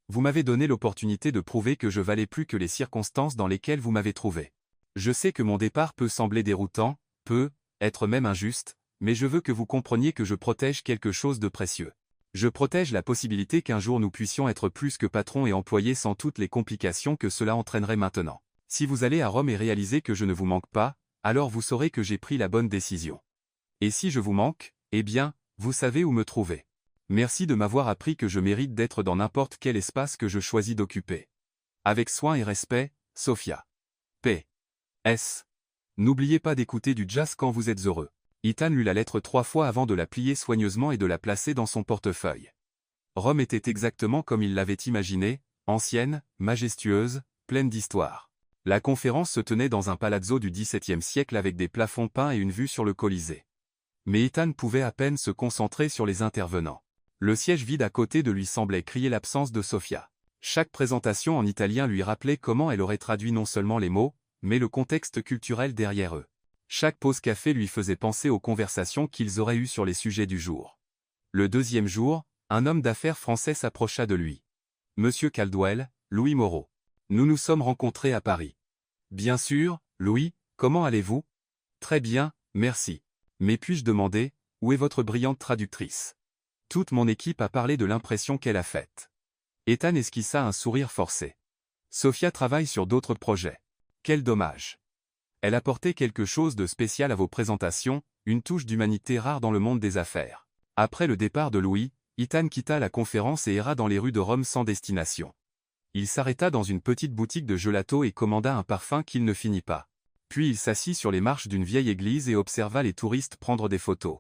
Vous m'avez donné l'opportunité de prouver que je valais plus que les circonstances dans lesquelles vous m'avez trouvé. Je sais que mon départ peut sembler déroutant, peut être même injuste, mais je veux que vous compreniez que je protège quelque chose de précieux. Je protège la possibilité qu'un jour nous puissions être plus que patrons et employés sans toutes les complications que cela entraînerait maintenant. Si vous allez à Rome et réalisez que je ne vous manque pas, alors vous saurez que j'ai pris la bonne décision. Et si je vous manque, eh bien, vous savez où me trouver. Merci de m'avoir appris que je mérite d'être dans n'importe quel espace que je choisis d'occuper. Avec soin et respect, Sophia. P.S. N'oubliez pas d'écouter du jazz quand vous êtes heureux. Ethan lut la lettre 3 fois avant de la plier soigneusement et de la placer dans son portefeuille. Rome était exactement comme il l'avait imaginé, ancienne, majestueuse, pleine d'histoire. La conférence se tenait dans un palazzo du XVIIe siècle avec des plafonds peints et une vue sur le Colisée. Mais Ethan pouvait à peine se concentrer sur les intervenants. Le siège vide à côté de lui semblait crier l'absence de Sophia. Chaque présentation en italien lui rappelait comment elle aurait traduit non seulement les mots, mais le contexte culturel derrière eux. Chaque pause café lui faisait penser aux conversations qu'ils auraient eues sur les sujets du jour. Le deuxième jour, un homme d'affaires français s'approcha de lui. « Monsieur Caldwell, Louis Moreau. Nous nous sommes rencontrés à Paris. »« Bien sûr, Louis, comment allez-vous ?»« Très bien, merci. Mais puis-je demander, où est votre brillante traductrice ?» Toute mon équipe a parlé de l'impression qu'elle a faite. Ethan esquissa un sourire forcé. Sophia travaille sur d'autres projets. Quel dommage. Elle apportait quelque chose de spécial à vos présentations, une touche d'humanité rare dans le monde des affaires. Après le départ de Louis, Ethan quitta la conférence et erra dans les rues de Rome sans destination. Il s'arrêta dans une petite boutique de gelato et commanda un parfum qu'il ne finit pas. Puis il s'assit sur les marches d'une vieille église et observa les touristes prendre des photos.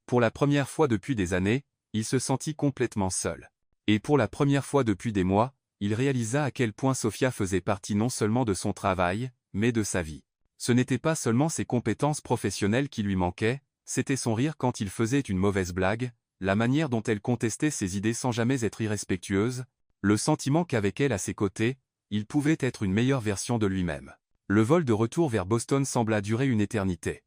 Pour la première fois depuis des années, il se sentit complètement seul. Et pour la première fois depuis des mois, il réalisa à quel point Sophia faisait partie non seulement de son travail, mais de sa vie. Ce n'était pas seulement ses compétences professionnelles qui lui manquaient, c'était son rire quand il faisait une mauvaise blague, la manière dont elle contestait ses idées sans jamais être irrespectueuse, le sentiment qu'avec elle à ses côtés, il pouvait être une meilleure version de lui-même. Le vol de retour vers Boston sembla durer une éternité.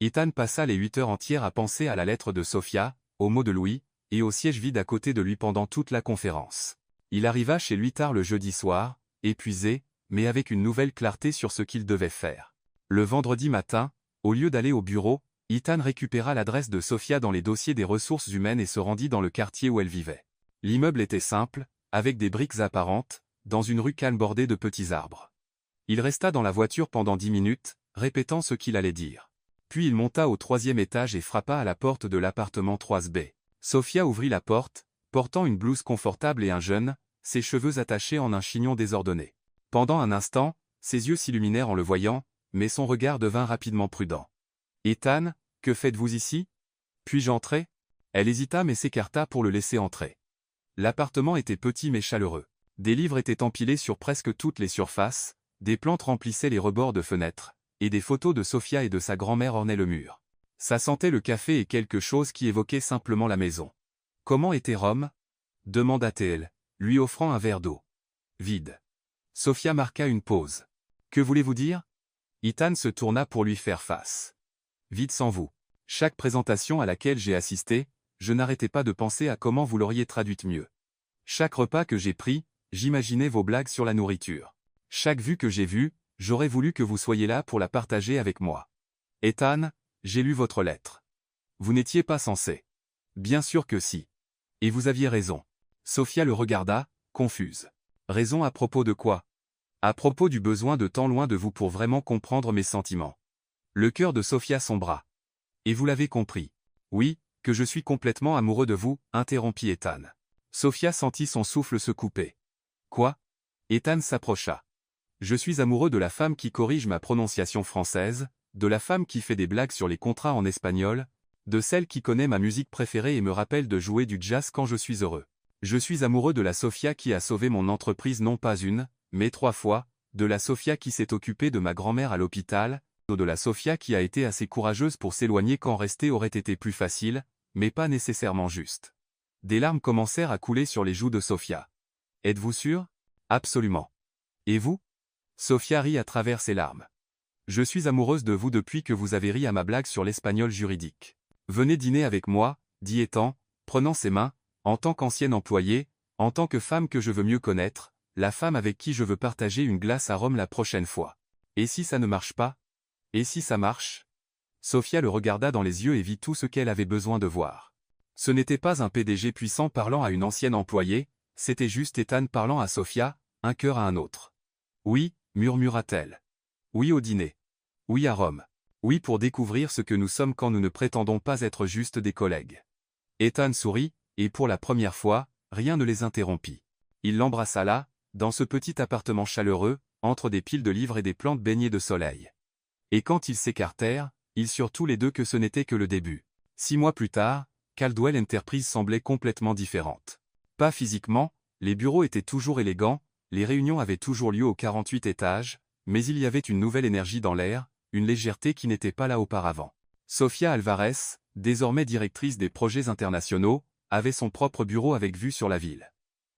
Ethan passa les 8 heures entières à penser à la lettre de Sophia, aux mots de Louis, et au siège vide à côté de lui pendant toute la conférence. Il arriva chez lui tard le jeudi soir, épuisé, mais avec une nouvelle clarté sur ce qu'il devait faire. Le vendredi matin, au lieu d'aller au bureau, Ethan récupéra l'adresse de Sophia dans les dossiers des ressources humaines et se rendit dans le quartier où elle vivait. L'immeuble était simple, avec des briques apparentes, dans une rue calme bordée de petits arbres. Il resta dans la voiture pendant 10 minutes, répétant ce qu'il allait dire. Puis il monta au 3e étage et frappa à la porte de l'appartement 3B. Sophia ouvrit la porte, portant une blouse confortable et un jeune, ses cheveux attachés en un chignon désordonné. Pendant un instant, ses yeux s'illuminèrent en le voyant, mais son regard devint rapidement prudent. « Ethan, que faites-vous ici ? Puis-je entrer ?» Elle hésita mais s'écarta pour le laisser entrer. L'appartement était petit mais chaleureux. Des livres étaient empilés sur presque toutes les surfaces, des plantes remplissaient les rebords de fenêtres, et des photos de Sophia et de sa grand-mère ornaient le mur. Ça sentait le café et quelque chose qui évoquait simplement la maison. « Comment était Rome ?» demanda-t-elle, lui offrant un verre d'eau. « Vide. » Sophia marqua une pause. « Que voulez-vous dire ?» Ethan se tourna pour lui faire face. « Vide sans vous. Chaque présentation à laquelle j'ai assisté, je n'arrêtais pas de penser à comment vous l'auriez traduite mieux. Chaque repas que j'ai pris, j'imaginais vos blagues sur la nourriture. Chaque vue que j'ai vue, j'aurais voulu que vous soyez là pour la partager avec moi. Ethan, j'ai lu votre lettre. Vous n'étiez pas censé. Bien sûr que si. Et vous aviez raison. » Sophia le regarda, confuse. « Raison à propos de quoi ? » À propos du besoin de temps loin de vous pour vraiment comprendre mes sentiments. Le cœur de Sophia sombra. « Et vous l'avez compris. Oui, que je suis complètement amoureux de vous, interrompit Ethan. Sophia sentit son souffle se couper. Quoi ? Ethan s'approcha. Je suis amoureux de la femme qui corrige ma prononciation française, de la femme qui fait des blagues sur les contrats en espagnol, de celle qui connaît ma musique préférée et me rappelle de jouer du jazz quand je suis heureux. Je suis amoureux de la Sophia qui a sauvé mon entreprise non pas une, mais 3 fois, de la Sophia qui s'est occupée de ma grand-mère à l'hôpital, de la Sofia qui a été assez courageuse pour s'éloigner quand rester aurait été plus facile, mais pas nécessairement juste. Des larmes commencèrent à couler sur les joues de Sofia. Êtes-vous sûr? Absolument. Et vous? Sofia rit à travers ses larmes. Je suis amoureuse de vous depuis que vous avez ri à ma blague sur l'espagnol juridique. Venez dîner avec moi, dit Ethan, prenant ses mains, en tant qu'ancienne employée, en tant que femme que je veux mieux connaître, la femme avec qui je veux partager une glace à Rome la prochaine fois. Et si ça ne marche pas? Et si ça marche? Sofia le regarda dans les yeux et vit tout ce qu'elle avait besoin de voir. Ce n'était pas un PDG puissant parlant à une ancienne employée, c'était juste Ethan parlant à Sofia, un cœur à un autre. Oui, murmura-t-elle. Oui au dîner. Oui à Rome. Oui pour découvrir ce que nous sommes quand nous ne prétendons pas être juste des collègues. Ethan sourit, et pour la première fois, rien ne les interrompit. Il l'embrassa là, dans ce petit appartement chaleureux, entre des piles de livres et des plantes baignées de soleil. Et quand ils s'écartèrent, ils surent tous les deux que ce n'était que le début. 6 mois plus tard, Caldwell Enterprise semblait complètement différente. Pas physiquement, les bureaux étaient toujours élégants, les réunions avaient toujours lieu aux 48 étages, mais il y avait une nouvelle énergie dans l'air, une légèreté qui n'était pas là auparavant. Sofia Alvarez, désormais directrice des projets internationaux, avait son propre bureau avec vue sur la ville.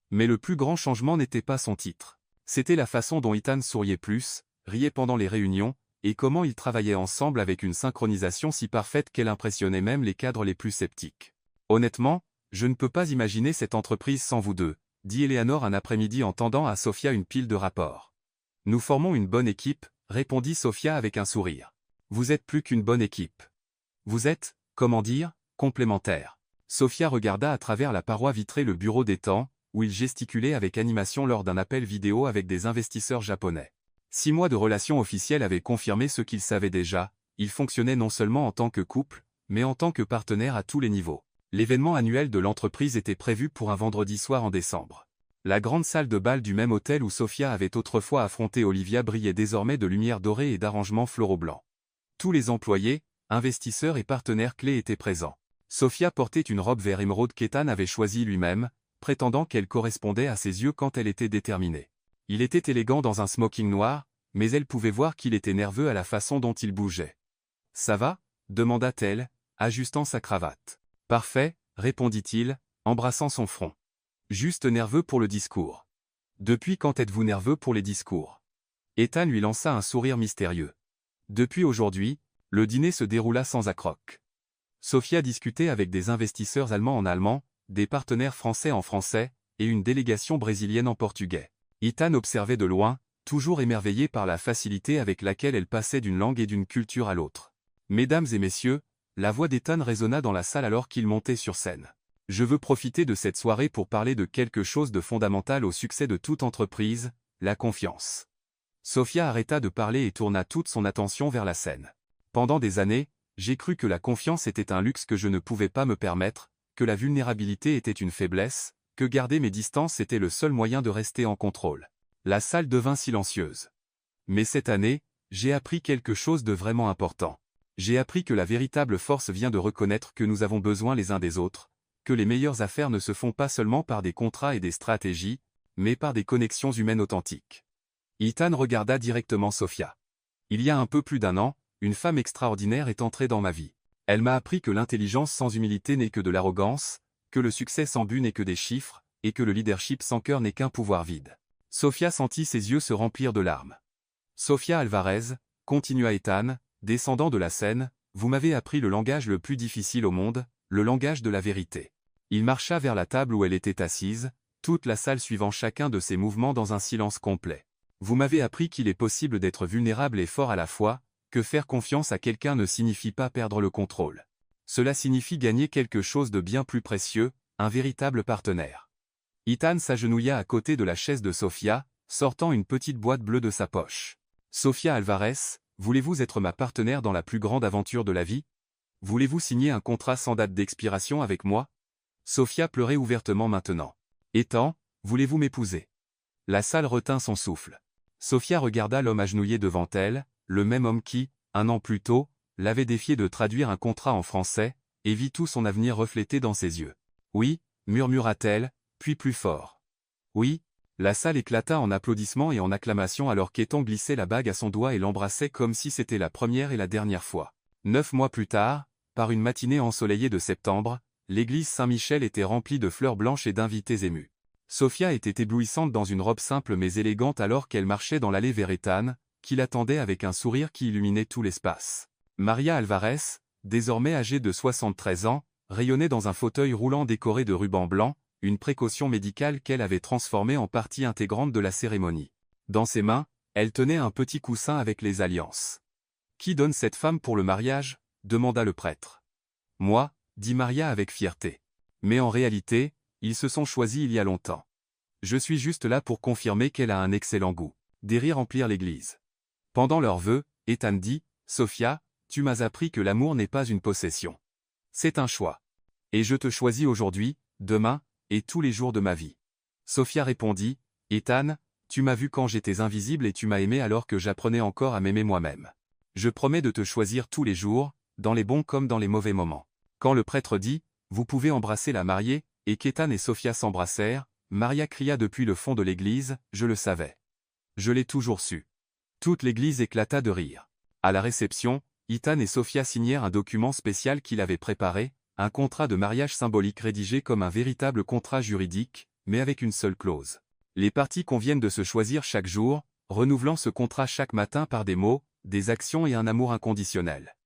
Mais le plus grand changement n'était pas son titre. C'était la façon dont Ethan souriait plus, riait pendant les réunions, et comment ils travaillaient ensemble avec une synchronisation si parfaite qu'elle impressionnait même les cadres les plus sceptiques. Honnêtement, je ne peux pas imaginer cette entreprise sans vous deux, dit Eleanor un après-midi en tendant à Sofia une pile de rapports. Nous formons une bonne équipe, répondit Sofia avec un sourire. Vous êtes plus qu'une bonne équipe. Vous êtes, comment dire, complémentaires. Sofia regarda à travers la paroi vitrée le bureau d'Ethan, où il gesticulait avec animation lors d'un appel vidéo avec des investisseurs japonais. 6 mois de relations officielles avaient confirmé ce qu'il savait déjà, il fonctionnait non seulement en tant que couple, mais en tant que partenaire à tous les niveaux. L'événement annuel de l'entreprise était prévu pour un vendredi soir en décembre. La grande salle de bal du même hôtel où Sofia avait autrefois affronté Olivia brillait désormais de lumière dorée et d'arrangements floraux blancs. Tous les employés, investisseurs et partenaires clés étaient présents. Sofia portait une robe vert émeraude qu'Ethan avait choisie lui-même, prétendant qu'elle correspondait à ses yeux quand elle était déterminée. Il était élégant dans un smoking noir, mais elle pouvait voir qu'il était nerveux à la façon dont il bougeait. « Ça va ?» demanda-t-elle, ajustant sa cravate. « Parfait », répondit-il, embrassant son front. « Juste nerveux pour le discours. »« Depuis quand êtes-vous nerveux pour les discours ?» Ethan lui lança un sourire mystérieux. « Depuis aujourd'hui, le dîner se déroula sans accroc. » Sofia discutait avec des investisseurs allemands en allemand, des partenaires français en français, et une délégation brésilienne en portugais. Ethan observait de loin, toujours émerveillé par la facilité avec laquelle elle passait d'une langue et d'une culture à l'autre. « Mesdames et messieurs », la voix d'Ethan résonna dans la salle alors qu'il montait sur scène. « Je veux profiter de cette soirée pour parler de quelque chose de fondamental au succès de toute entreprise, la confiance. » Sofia arrêta de parler et tourna toute son attention vers la scène. « Pendant des années, j'ai cru que la confiance était un luxe que je ne pouvais pas me permettre, que la vulnérabilité était une faiblesse, que garder mes distances était le seul moyen de rester en contrôle. » La salle devint silencieuse. Mais cette année, j'ai appris quelque chose de vraiment important. J'ai appris que la véritable force vient de reconnaître que nous avons besoin les uns des autres, que les meilleures affaires ne se font pas seulement par des contrats et des stratégies, mais par des connexions humaines authentiques. Ethan regarda directement Sofia. Il y a un peu plus d'1 an, une femme extraordinaire est entrée dans ma vie. Elle m'a appris que l'intelligence sans humilité n'est que de l'arrogance, que le succès sans but n'est que des chiffres, et que le leadership sans cœur n'est qu'un pouvoir vide. Sofia sentit ses yeux se remplir de larmes. Sofia Alvarez, continua Ethan, descendant de la scène, vous m'avez appris le langage le plus difficile au monde, le langage de la vérité. Il marcha vers la table où elle était assise, toute la salle suivant chacun de ses mouvements dans un silence complet. Vous m'avez appris qu'il est possible d'être vulnérable et fort à la fois, que faire confiance à quelqu'un ne signifie pas perdre le contrôle. Cela signifie gagner quelque chose de bien plus précieux, un véritable partenaire. Ethan s'agenouilla à côté de la chaise de Sofia, sortant une petite boîte bleue de sa poche. Sofia Alvarez, voulez-vous être ma partenaire dans la plus grande aventure de la vie? Voulez-vous signer un contrat sans date d'expiration avec moi? Sofia pleurait ouvertement maintenant. Ethan, voulez-vous m'épouser? La salle retint son souffle. Sofia regarda l'homme agenouillé devant elle, le même homme qui, 1 an plus tôt, l'avait défié de traduire un contrat en français, et vit tout son avenir reflété dans ses yeux. Oui, murmura-t-elle, puis plus fort. Oui, La salle éclata en applaudissements et en acclamations alors qu'Ethan glissait la bague à son doigt et l'embrassait comme si c'était la première et la dernière fois. 9 mois plus tard, par une matinée ensoleillée de septembre, l'église Saint-Michel était remplie de fleurs blanches et d'invités émus. Sophia était éblouissante dans une robe simple mais élégante alors qu'elle marchait dans l'allée vers Ethan, qui l'attendait avec un sourire qui illuminait tout l'espace. Maria Alvarez, désormais âgée de 73 ans, rayonnait dans un fauteuil roulant décoré de rubans blancs, une précaution médicale qu'elle avait transformée en partie intégrante de la cérémonie. Dans ses mains, elle tenait un petit coussin avec les alliances. « Qui donne cette femme pour le mariage » demanda le prêtre. « Moi » dit Maria avec fierté. « Mais en réalité, ils se sont choisis il y a longtemps. Je suis juste là pour confirmer qu'elle a un excellent goût. » Des rires emplirent l'église. Pendant leurs vœux, Ethan dit « Sophia, tu m'as appris que l'amour n'est pas une possession. C'est un choix. Et je te choisis aujourd'hui, demain, et tous les jours de ma vie. » Sophia répondit « Ethan, tu m'as vu quand j'étais invisible et tu m'as aimé alors que j'apprenais encore à m'aimer moi-même. Je promets de te choisir tous les jours, dans les bons comme dans les mauvais moments. » Quand le prêtre dit « Vous pouvez embrasser la mariée » et qu'Ethan et Sophia s'embrassèrent, Maria cria depuis le fond de l'église « Je le savais. Je l'ai toujours su. » Toute l'église éclata de rire. À la réception, Ethan et Sophia signèrent un document spécial qu'il avait préparé, un contrat de mariage symbolique rédigé comme un véritable contrat juridique, mais avec une seule clause. Les parties conviennent de se choisir chaque jour, renouvelant ce contrat chaque matin par des mots, des actions et un amour inconditionnel.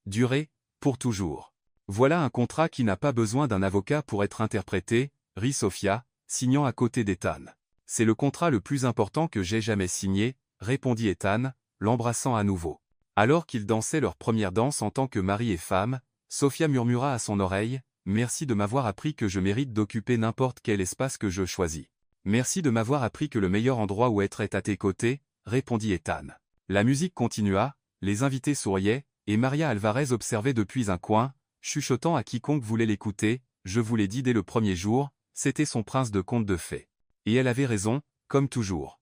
Durée, pour toujours. Voilà un contrat qui n'a pas besoin d'un avocat pour être interprété, rit Sophia, signant à côté d'Ethan. C'est le contrat le plus important que j'ai jamais signé, répondit Ethan, l'embrassant à nouveau. Alors qu'ils dansaient leur première danse en tant que mari et femme, Sophia murmura à son oreille « Merci de m'avoir appris que je mérite d'occuper n'importe quel espace que je choisis. Merci de m'avoir appris que le meilleur endroit où être est à tes côtés, répondit Ethan. » La musique continua, les invités souriaient, et Maria Alvarez observait depuis un coin, chuchotant à quiconque voulait l'écouter « Je vous l'ai dit dès le premier jour, c'était son prince de contes de fées. » Et elle avait raison, comme toujours.